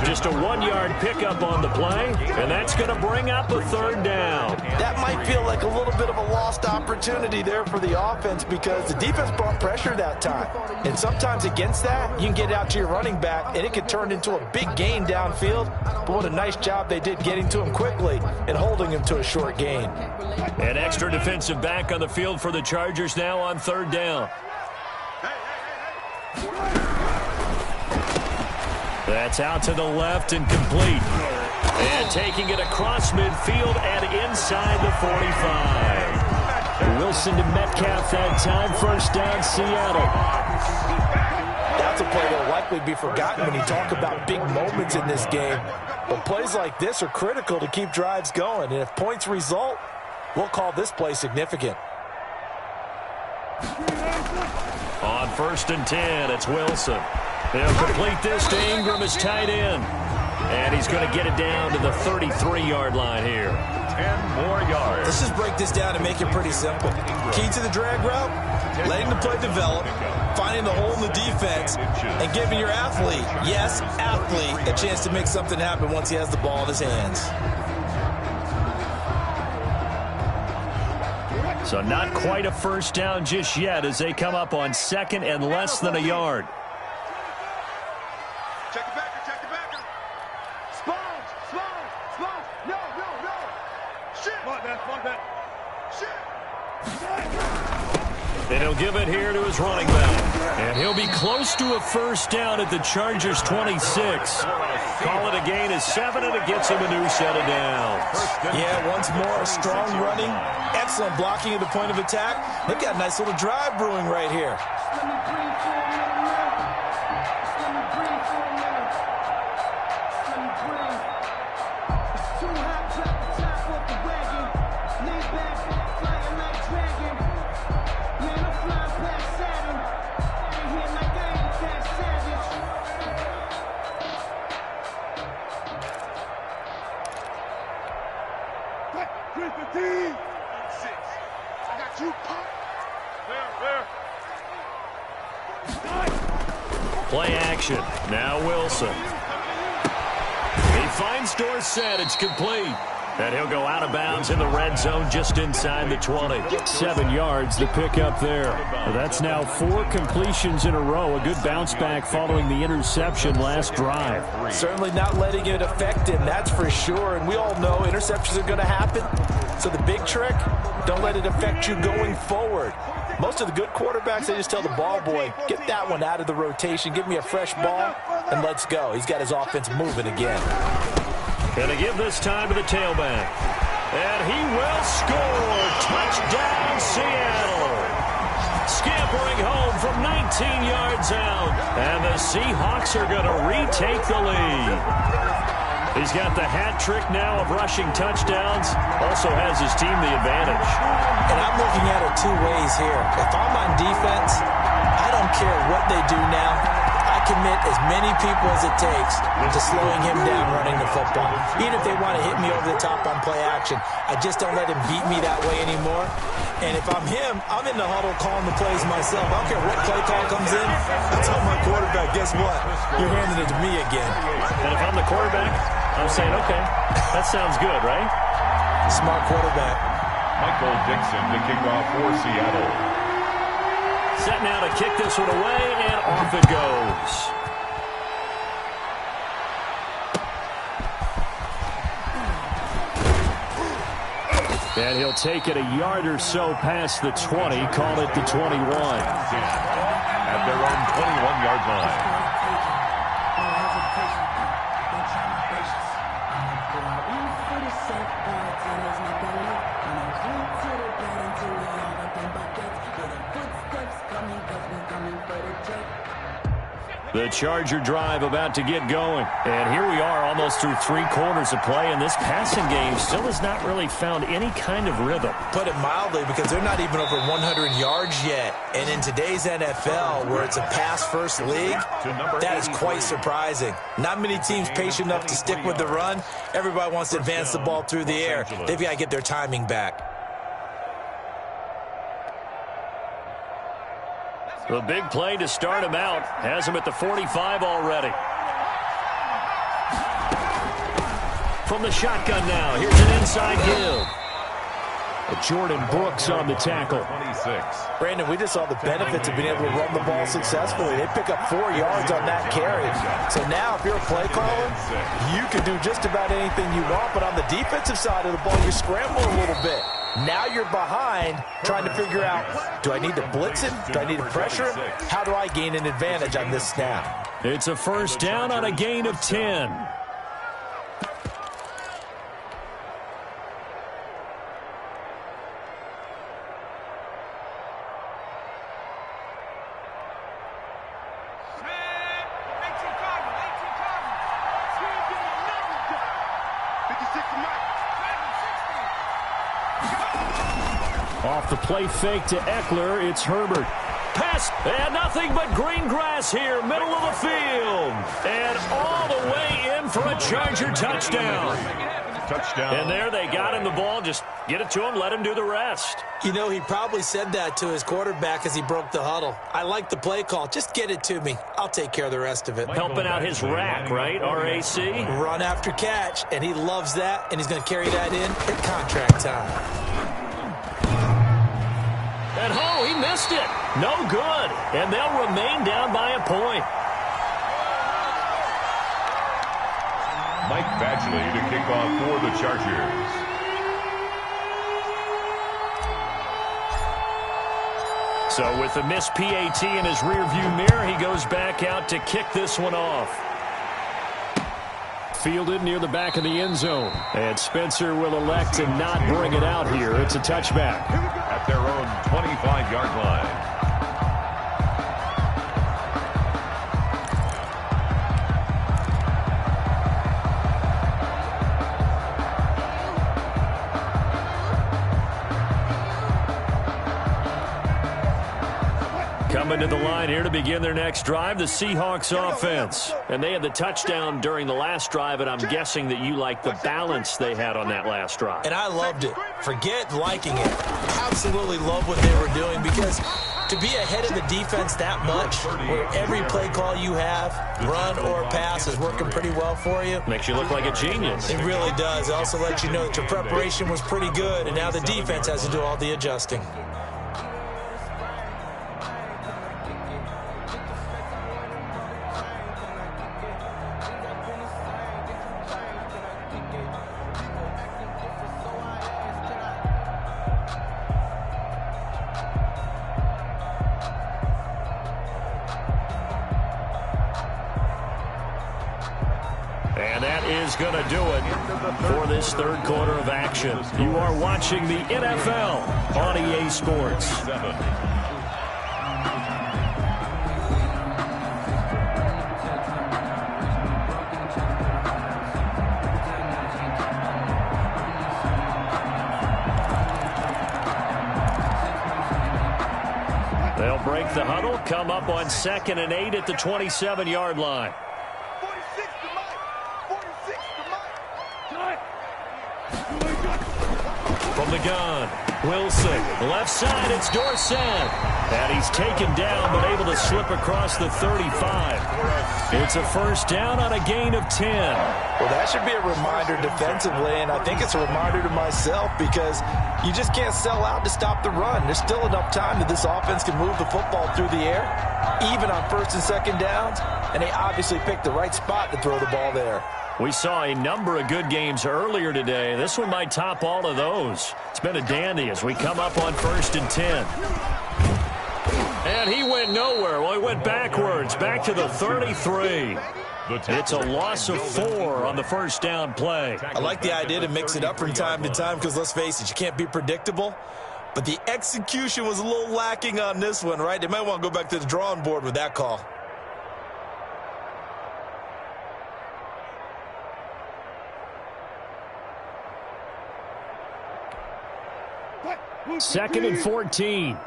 Just a 1-yard pickup on the play, and that's going to bring up a 3rd down. That might feel like a little bit of a lost opportunity there for the offense because the defense brought pressure that time. And sometimes against that, you can get out to your running back, and it could turn into a big gain downfield. But what a nice job they did getting to him quickly and holding him to a short gain. An extra defensive back on the field for the Chargers now on 3rd down. That's out to the left and complete. And taking it across midfield and inside the 45. Wilson to Metcalf that time. 1st down, Seattle. That's a play that will likely be forgotten when you talk about big moments in this game. But plays like this are critical to keep drives going. And if points result, we'll call this play significant. On 1st and 10, it's Wilson. They'll complete this to Ingram as tight end. And he's going to get it down to the 33-yard line here. 10 more yards. Let's just break this down and make it pretty simple. Key to the drag route, letting the play develop, finding the hole in the defense, and giving your athlete, yes, athlete, a chance to make something happen once he has the ball in his hands. So not quite a 1st down just yet as they come up on 2nd and less than a yard. Check the backer, check the backer. Sponge, sponge, sponge. No. Shit. Fuck that. Shit. And he'll give it here to his running back. And he'll be close to a 1st down at the Chargers' 26. Call it a gain of 7, and it gets him a new set of downs. Yeah, once more, strong running, excellent blocking at the point of attack. They've got a nice little drive brewing right here. Play action. Now Wilson. He finds Dorsett. It's complete. And he'll go out of bounds in the red zone just inside the 20. 7 yards to pick up there. That's now 4 completions in a row. A good bounce back following the interception last drive. Certainly not letting it affect him, that's for sure. And we all know interceptions are going to happen. So the big trick, don't let it affect you going forward. Most of the good quarterbacks, they just tell the ball boy, get that one out of the rotation, give me a fresh ball, and let's go. He's got his offense moving again. Going to give this time to the tailback. And he will score. Touchdown, Seattle. Scampering home from 19 yards out. And the Seahawks are going to retake the lead. He's got the hat trick now of rushing touchdowns. Also has his team the advantage. And I'm looking at it 2 ways here. If I'm on defense, I don't care what they do now. I commit as many people as it takes to slowing him down running the football. Even if they want to hit me over the top on play action, I just don't let him beat me that way anymore. And if I'm him, I'm in the huddle calling the plays myself. I don't care what play call comes in. I tell my quarterback, guess what? You're handing it to me again. And if I'm the quarterback, I'm saying, okay, that sounds good, right? Smart quarterback. Michael Dixon to kick off for Seattle. Set now to kick this one away, and off it goes. And he'll take it a yard or so past the 20, call it the 21. At their own 21-yard line. The Charger drive about to get going. And here we are almost through 3 quarters of play, and this passing game still has not really found any kind of rhythm. Put it mildly, because they're not even over 100 yards yet. And in today's NFL, where it's a pass-first league, that is quite surprising. Not many teams patient enough to stick with the run. Everybody wants to advance the ball through the air. They've got to get their timing back. The big play to start him out. Has him at the 45 already. From the shotgun now. Here's an inside give. Jordan Brooks on the tackle. 26. Brandon, we just saw the benefits of being able to run the ball successfully. They pick up 4 yards on that carry. So now if you're a play caller, you can do just about anything you want. But on the defensive side of the ball, you scramble a little bit. Now you're behind trying to figure out, do I need to blitz him? Do I need to pressure him? How do I gain an advantage on this snap? It's a first down on a gain of 10. Off the play fake to Eckler, it's Herbert. Pass, and nothing but green grass here, middle of the field. And all the way in for a Charger touchdown. Touchdown. And there they got him the ball. Just get it to him, let him do the rest. You know, he probably said that to his quarterback as he broke the huddle. I like the play call. Just get it to me. I'll take care of the rest of it. Helping out his rack, right? RAC. Run after catch, and he loves that, and he's going to carry that in at contract time. And he missed it. No good. And they'll remain down by a point. Mike Badgley to kick off for the Chargers. So with the missed PAT in his rearview mirror, he goes back out to kick this one off. Fielded near the back of the end zone. And Spencer will elect to not bring it out here. It's a touchback. At their own 25-yard line. Coming to the line here to begin their next drive, the Seahawks offense. And they had the touchdown during the last drive, and I'm guessing that you like the balance they had on that last drive. And I loved it. Forget liking it. Absolutely love what they were doing, because to be ahead of the defense that much, where every play call you have, run or pass, is working pretty well for you. Makes you look like a genius. It really does. It also lets you know that your preparation was pretty good, and now the defense has to do all the adjusting. And that is going to do it for this third quarter of action. You are watching the NFL on EA Sports. They'll break the huddle, come up on 2nd and 8 at the 27-yard line. From the gun, Wilson. Left side, it's Dorsett. And he's taken down, but able to slip across the 35. It's a first down on a gain of 10. Well, that should be a reminder defensively, and I think it's a reminder to myself, because you just can't sell out to stop the run. There's still enough time that this offense can move the football through the air, even on 1st and 2nd downs, and they obviously picked the right spot to throw the ball there. We saw a number of good games earlier today. This one might top all of those. It's been a dandy as we come up on 1st and 10. And he went nowhere. Well, he went backwards, back to the 33. It's a loss of 4 on the first down play. I like the idea to mix it up from time to time because, let's face it, you can't be predictable. But the execution was a little lacking on this one, right? They might want to go back to the drawing board with that call. Second and 14.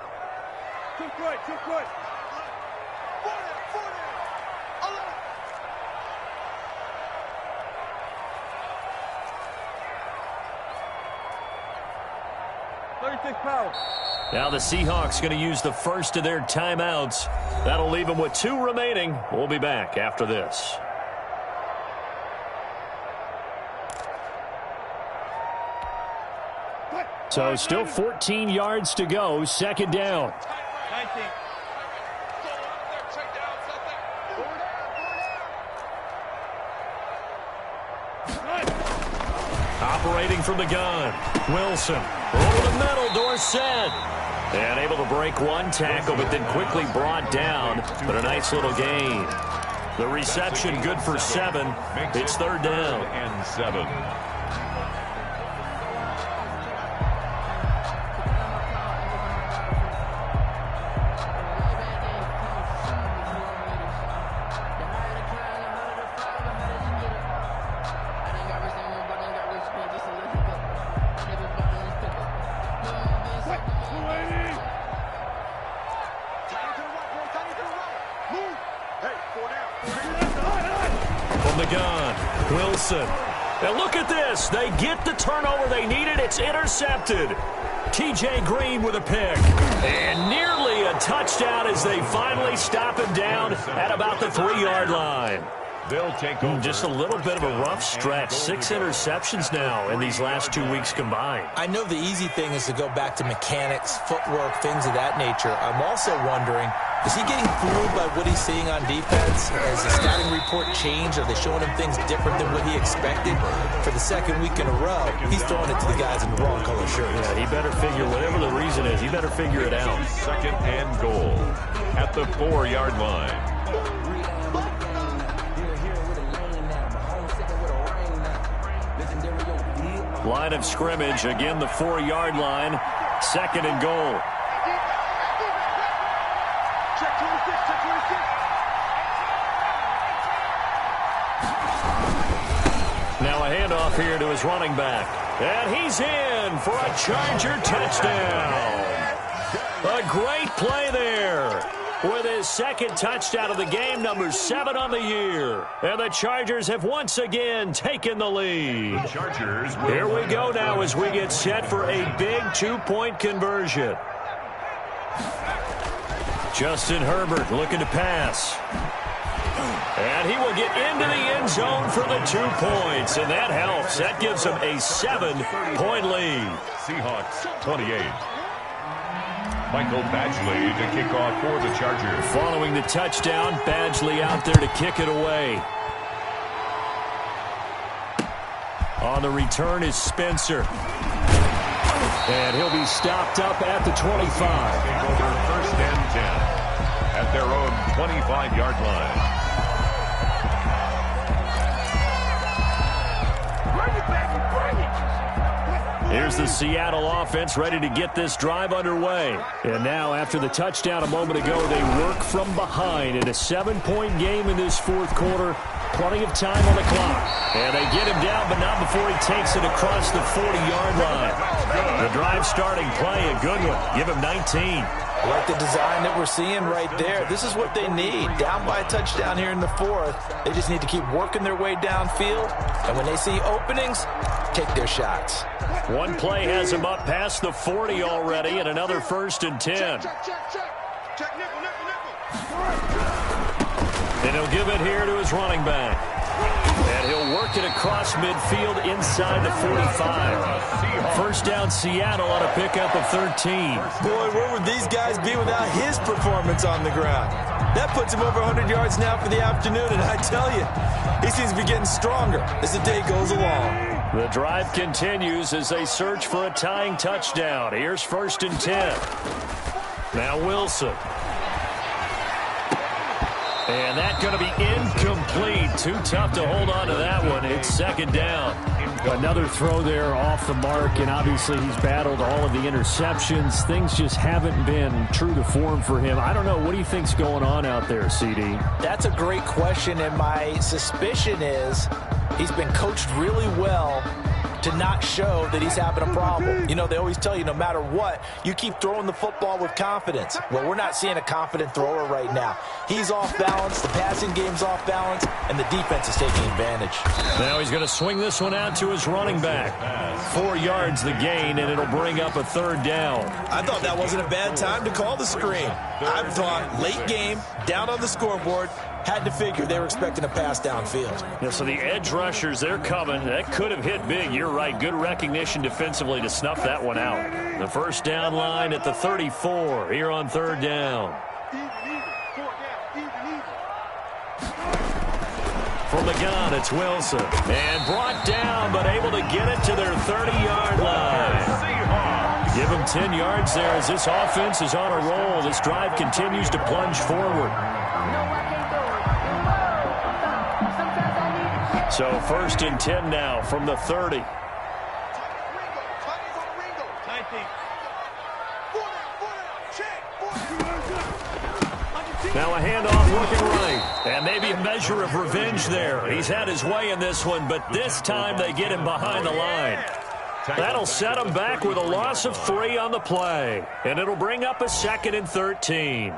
Now the Seahawks going to use the first of their timeouts. That'll leave them with 2 remaining. We'll be back after this. So still 14 yards to go, second down. 19. Operating from the gun, Wilson. Over the middle, Dorsett. And able to break one tackle, but then quickly brought down. But a nice little gain. The reception good for 7. It's third down. And 7. From the gun, Wilson. Now look at this. They get the turnover they needed. It's intercepted. T.J. Green with a pick. And nearly a touchdown as they finally stop him down at about the 3-yard line. They'll take over. Just a little bit of a rough stretch. 6 interceptions now in these last 2 weeks combined. I know the easy thing is to go back to mechanics, footwork, things of that nature. I'm also wondering, is he getting fooled by what he's seeing on defense? Has the scouting report changed? Are they showing him things different than what he expected? For the second week in a row, he's throwing it to the guys in the wrong color shirts. Yeah, he better figure, whatever the reason is, he better figure it out. Second and goal at the 4-yard line. Line of scrimmage, again the 4-yard line. Second and goal. Check 26, check 26. Now a handoff here to his running back. And he's in for a Charger touchdown. A great play there. With his second touchdown of the game, number 7 on the year. And the Chargers have once again taken the lead. Chargers. Here we go now as we get set for a big 2-point conversion. Justin Herbert looking to pass. And he will get into the end zone for the 2 points. And that helps. That gives him a 7-point lead. Seahawks 28. Michael Badgley to kick off for the Chargers. Following the touchdown, Badgley out there to kick it away. On the return is Spencer. And he'll be stopped up at the 25. Take over first and 10 at their own 25-yard line. Here's the Seattle offense ready to get this drive underway. And now, after the touchdown a moment ago, they work from behind in a 7-point game in this fourth quarter. Plenty of time on the clock. And they get him down, but not before he takes it across the 40-yard line. The drive starting play, a good one. Give him 19. I like the design that we're seeing right there. This is what they need. Down by a touchdown here in the fourth. They just need to keep working their way downfield. And when they see openings, take their shots. One play has him up past the 40 already, and another first and 10. Check, check, check, check. Check nickel, nickel, nickel. And he'll give it here to his running back. And he'll work it across midfield inside the 45. First down Seattle on a pickup of 13. Boy, where would these guys be without his performance on the ground? That puts him over 100 yards now for the afternoon, and I tell you, he seems to be getting stronger as the day goes along. The drive continues as they search for a tying touchdown. Here's 1st and 10. Now Wilson. And that's going to be incomplete. Too tough to hold on to that one. It's 2nd down. Another throw there off the mark, and obviously he's battled all of the interceptions. Things just haven't been true to form for him. I don't know. What do you think's going on out there, CD? That's a great question, and my suspicion is he's been coached really well to not show that he's having a problem. You know, they always tell you no matter what, you keep throwing the football with confidence. Well, we're not seeing a confident thrower right now. He's off balance, the passing game's off balance, and the defense is taking advantage. Now he's going to swing this one out to his running back. 4 yards the gain, and it'll bring up a 3rd down. I thought that wasn't a bad time to call the screen. I thought late game, down on the scoreboard, had to figure they were expecting a pass downfield. Yeah, so the edge rushers, they're coming. That could have hit big. You're right. Good recognition defensively to snuff that one out. The first down line at the 34 here on 3rd down. From the gun, it's Wilson. And brought down, but able to get it to their 30-yard line. Give them 10 yards there as this offense is on a roll. This drive continues to plunge forward. So 1st and 10 now from the 30. Now a handoff working right. And maybe a measure of revenge there. He's had his way in this one, but this time they get him behind the line. That'll set him back with a loss of 3 on the play. And it'll bring up a 2nd and 13.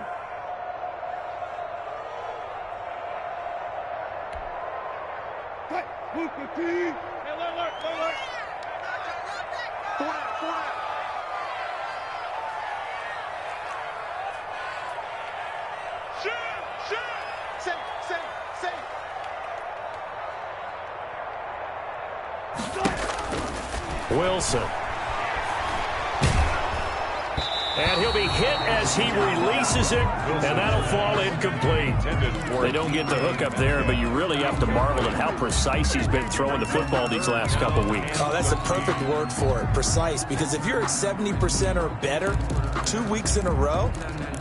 Wilson. And he'll be hit as he releases it, and that'll fall incomplete. They don't get the hook up there, but you really have to marvel at how precise he's been throwing the football these last couple weeks. Oh, that's the perfect word for it, precise, because if you're at 70% or better 2 weeks in a row,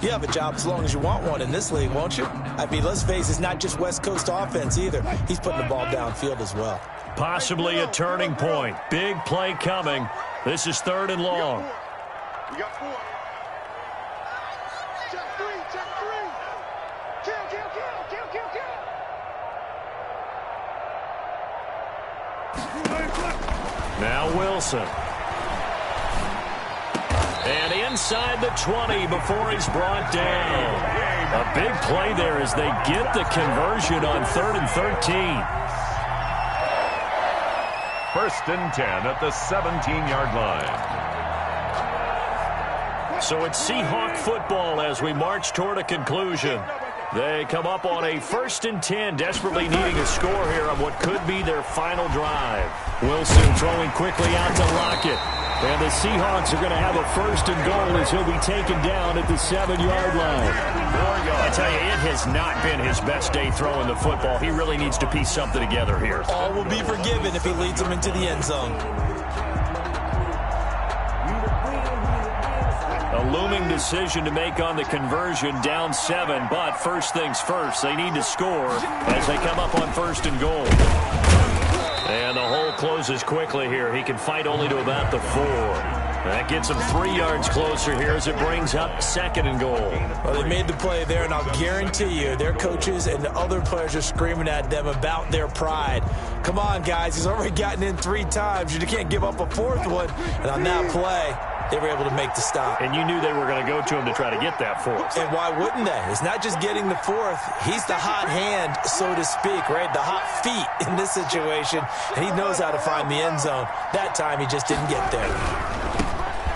you have a job as long as you want one in this league, won't you? I mean, let's face it, it's not just West Coast offense either. He's putting the ball downfield as well. Possibly a turning point. Big play coming. This is 3rd and long. We got 4. Check 3, check 3. Kill. Now Wilson. And inside the 20 before he's brought down. A big play there as they get the conversion on 3rd and 13. 1st and 10 at the 17-yard line. So it's Seahawk football as we march toward a conclusion. They come up on a 1st and 10, desperately needing a score here on what could be their final drive. Wilson throwing quickly out to Lockett. And the Seahawks are going to have a 1st and goal as he'll be taken down at the 7-yard line. I tell you, it has not been his best day throwing the football. He really needs to piece something together here. All will be forgiven if he leads them into the end zone. A looming decision to make on the conversion, down 7, but first things first, they need to score as they come up on 1st and goal. And the hole closes quickly here. He can fight only to about the 4. That gets him 3 yards closer here as it brings up 2nd and goal. Well, they made the play there, and I'll guarantee you their coaches and the other players are screaming at them about their pride. Come on, guys. He's already gotten in 3 times. You can't give up a 4th one. And on that play, they were able to make the stop. And you knew they were going to go to him to try to get that 4th. And why wouldn't they? It's not just getting the 4th. He's the hot hand, so to speak, right? The hot feet in this situation. And he knows how to find the end zone. That time, he just didn't get there.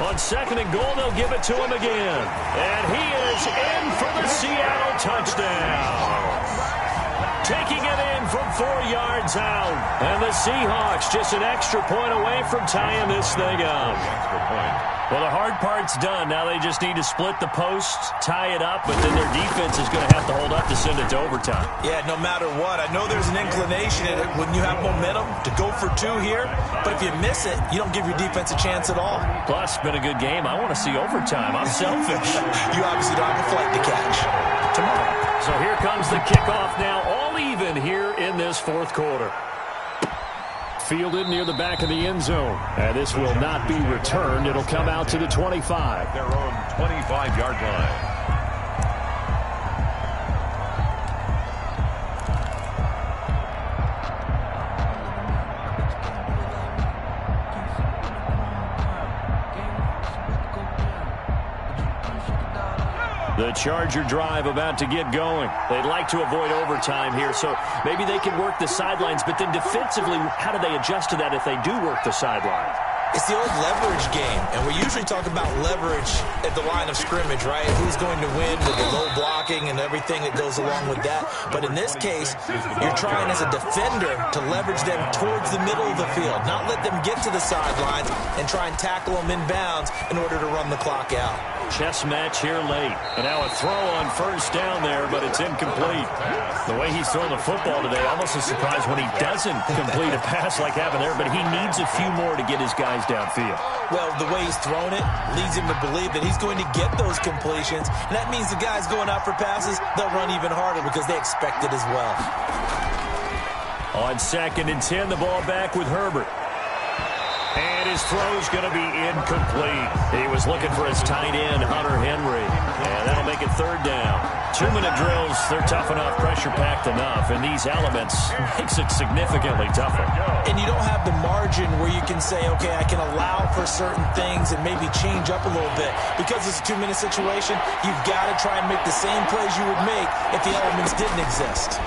On 2nd and goal, they'll give it to him again. And he is in for the Seattle touchdown. Taking it in from 4 yards out. And the Seahawks just an extra point away from tying this thing up. Extra point. Well, the hard part's done. Now they just need to split the posts, tie it up, but then their defense is going to have to hold up to send it to overtime. Yeah, no matter what. I know there's an inclination in it when you have momentum to go for 2 here, but if you miss it, you don't give your defense a chance at all. Plus, been a good game. I want to see overtime. I'm selfish. You obviously don't have a flight to catch. Tomorrow. So here comes the kickoff now, all even here in this fourth quarter. Fielded near the back of the end zone. And this will not be returned. It'll come out to the 25. Their own 25-yard line. The Charger drive about to get going. They'd like to avoid overtime here, so maybe they can work the sidelines, but then defensively, how do they adjust to that if they do work the sidelines? It's the old leverage game, and we usually talk about leverage at the line of scrimmage, right? Who's going to win with the low blocking and everything that goes along with that. But in this case, you're trying as a defender to leverage them towards the middle of the field, not let them get to the sidelines and try and tackle them inbounds in order to run the clock out. Chess match here late. And now a throw on first down there, but it's incomplete. The way he's throwing the football today, almost a surprise when he doesn't complete a pass like happened there, but he needs a few more to get his guys downfield. Well, the way he's thrown it leads him to believe that he's going to get those completions, and that means the guys going out for passes, they'll run even harder because they expect it as well. On 2nd and 10, the ball back with Herbert. And his throw's going to be incomplete. He was looking for his tight end, Hunter Henry. And that'll make it 3rd down. 2-minute drills, they're tough enough, pressure-packed enough. And these elements makes it significantly tougher. And you don't have the margin where you can say, okay, I can allow for certain things and maybe change up a little bit. Because it's a 2-minute situation, you've got to try and make the same plays you would make if the elements didn't exist.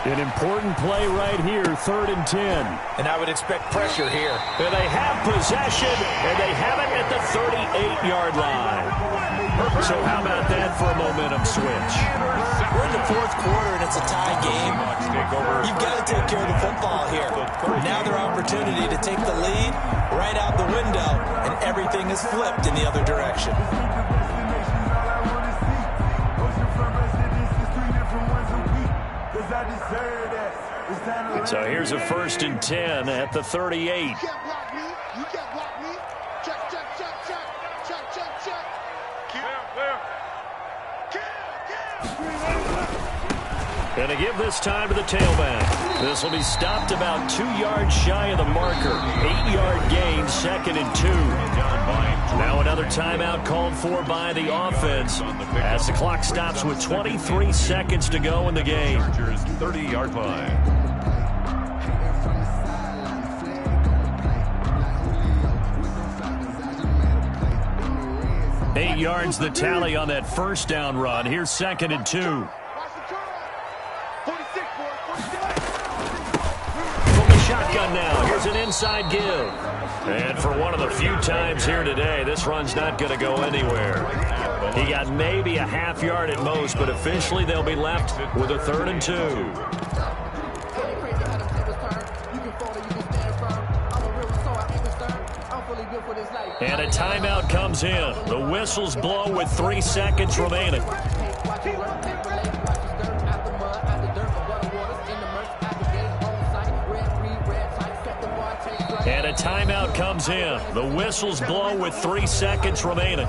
An important play right here, 3rd and 10. And I would expect pressure here. And they have possession, and they have it at the 38-yard line. So how about that for a momentum switch? We're in the 4th quarter, and it's a tie game. You've got to take care of the football here. Now their opportunity to take the lead right out the window, and everything is flipped in the other direction. So here's a 1st and 10 at the 38. You can't block me. You can't block me. Check, check, check, check. Check, check, check. Going to give this time to the tailback. This will be stopped about 2 yards shy of the marker. 8-yard gain, 2nd and 2. Now another timeout called for by the offense as the clock stops with 23 seconds to go in the game. 30-yard line. 8 yards the tally on that 1st down run. Here's 2nd and 2. From the shotgun now, here's an inside give. And for one of the few times here today, this run's not going to go anywhere. He got maybe a half yard at most, but officially they'll be left with a 3rd and 2. And a timeout comes in. The whistles blow with 3 seconds remaining. And a timeout comes in. The whistles blow with 3 seconds remaining.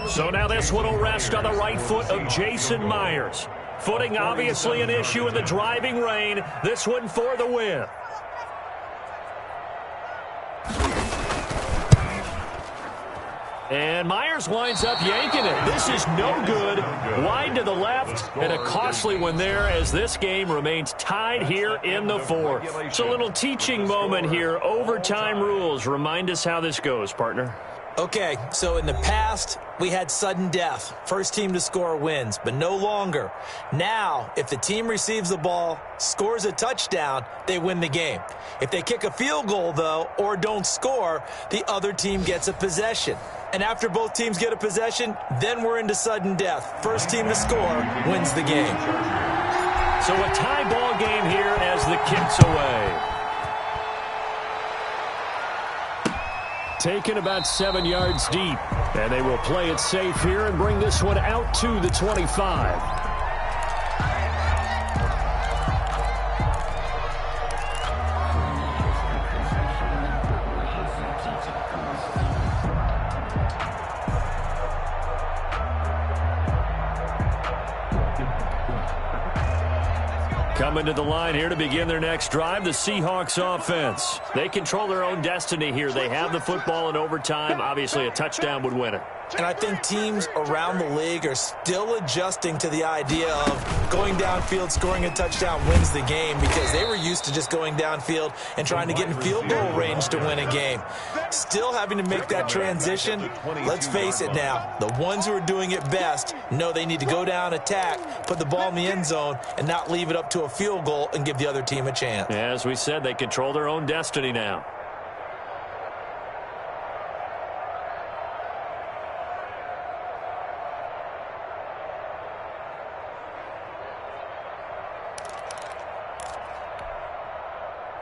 So now this one will rest on the right foot of Jason Myers. Footing obviously an issue in the driving rain. This one for the win. And Myers winds up yanking it. This is no good. Wide to the left, and a costly one there as this game remains tied here in the 4th. It's a little teaching moment here. Overtime rules. Remind us how this goes, partner. Okay, so in the past, we had sudden death. First team to score wins, but no longer. Now, if the team receives the ball, scores a touchdown, they win the game. If they kick a field goal, though, or don't score, the other team gets a possession. And after both teams get a possession, then we're into sudden death. First team to score wins the game. So a tie ball game here as the kick's away. Taken about 7 yards deep. And they will play it safe here and bring this one out to the 25. Coming to the line here to begin their next drive, the Seahawks offense. They control their own destiny here. They have the football in overtime. Obviously, a touchdown would win it. And I think teams around the league are still adjusting to the idea of going downfield, scoring a touchdown wins the game, because they were used to just going downfield and trying to get in field goal range to win a game. Still having to make that transition. Let's face it now, the ones who are doing it best know they need to go down, attack, put the ball in the end zone, and not leave it up to a field goal and give the other team a chance. As we said, they control their own destiny now.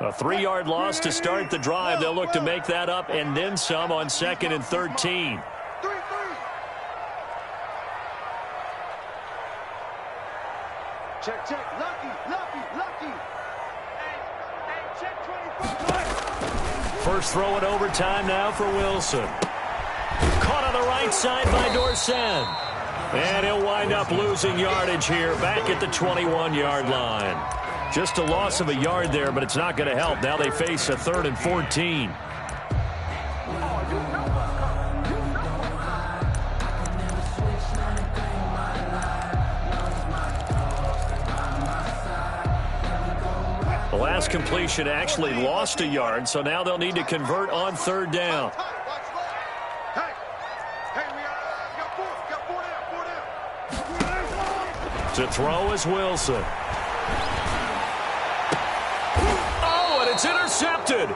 A 3-yard loss to start the drive. They'll look to make that up and then some on 2nd and 13. Check, check. Lucky. Hey, check 24. First throw in overtime now for Wilson. Caught on the right side by Dorsett. And he'll wind up losing yardage here back at the 21-yard line. Just a loss of a yard there, but it's not going to help. Now they face a 3rd and 14. The last completion actually lost a yard, so now they'll need to convert on 3rd down. To throw is Wilson. It's intercepted.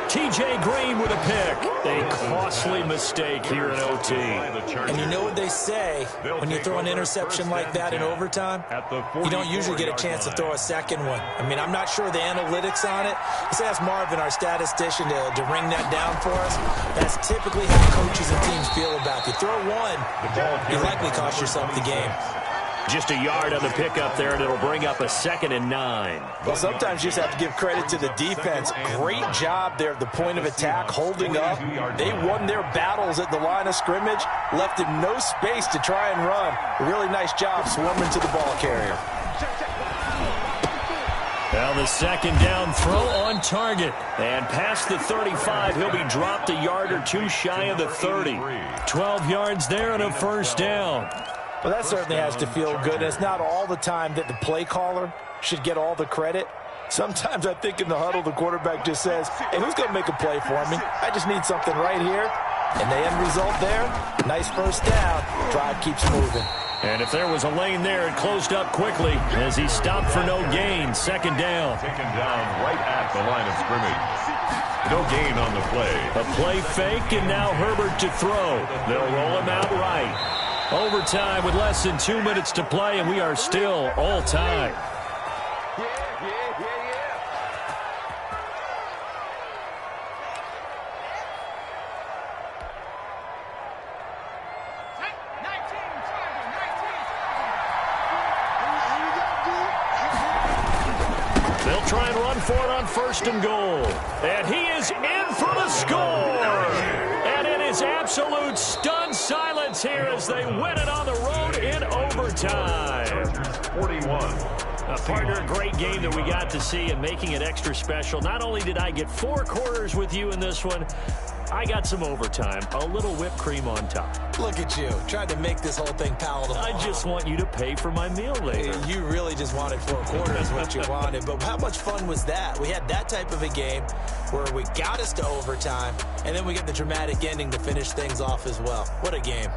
T.J. Green with a pick. A costly mistake here in OT. And you know what they say, when you throw an interception like that in overtime, you don't usually get a chance to throw a second one. I mean, I'm not sure the analytics on it. Let's ask Marvin, our statistician, to ring that down for us. That's typically how coaches and teams feel about it. You throw one, you likely cost yourself the game. Just a yard on the pickup there, and it'll bring up a 2nd and 9. Well, sometimes you just have to give credit to the defense. Great job there at the point of attack, holding up. They won their battles at the line of scrimmage, left him no space to try and run. A really nice job swarming to the ball carrier. Now the 2nd down throw on target. And past the 35, he'll be dropped a yard or two shy of the 30. 12 yards there and a 1st down. Well, that certainly has to feel good. And it's not all the time that the play caller should get all the credit. Sometimes I think in the huddle, the quarterback just says, hey, who's going to make a play for me? I just need something right here. And the end result there, nice 1st down. Drive keeps moving. And if there was a lane there, it closed up quickly as he stopped for no gain. 2nd down. Taken down right at the line of scrimmage. No gain on the play. A play fake, and now Herbert to throw. They'll roll him out right. Overtime with less than 2 minutes to play, and we are still all time. They'll try and run for it on 1st and goal. And he is in for the score. And it is absolute stunned silence here as they win it on the road in overtime. 41. Partner, a great game that we got to see and making it extra special. Not only did I get 4 quarters with you in this one, I got some overtime, a little whipped cream on top. Look at you, tried to make this whole thing palatable. I just want you to pay for my meal later. You really just wanted 4 quarters what you wanted. But how much fun was that? We had that type of a game where we got us to overtime, and then we get the dramatic ending to finish things off as well. What a game.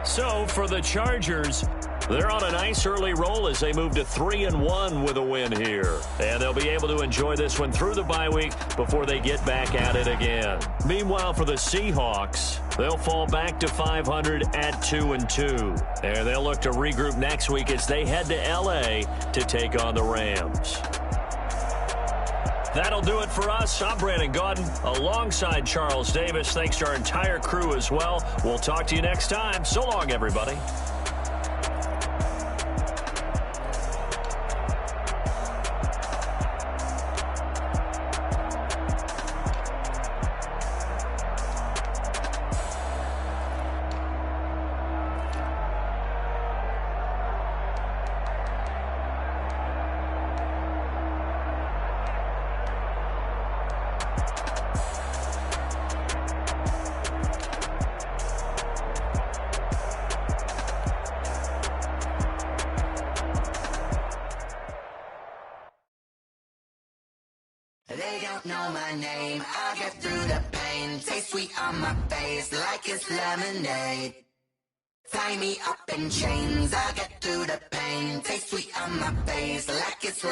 So for the Chargers, they're on a nice early roll as they move to 3-1 with a win here. And they'll be able to enjoy this one through the bye week before they get back at it again. Meanwhile, for the Seahawks, they'll fall back to 500 at 2-2. And they'll look to regroup next week as they head to L.A. to take on the Rams. That'll do it for us. I'm Brandon Gaudin alongside Charles Davis. Thanks to our entire crew as well. We'll talk to you next time. So long, everybody. They don't know my name, I get through the pain. Taste sweet on my face like it's lemonade. Tie me up in chains, I get through the pain. Taste sweet on my face like it's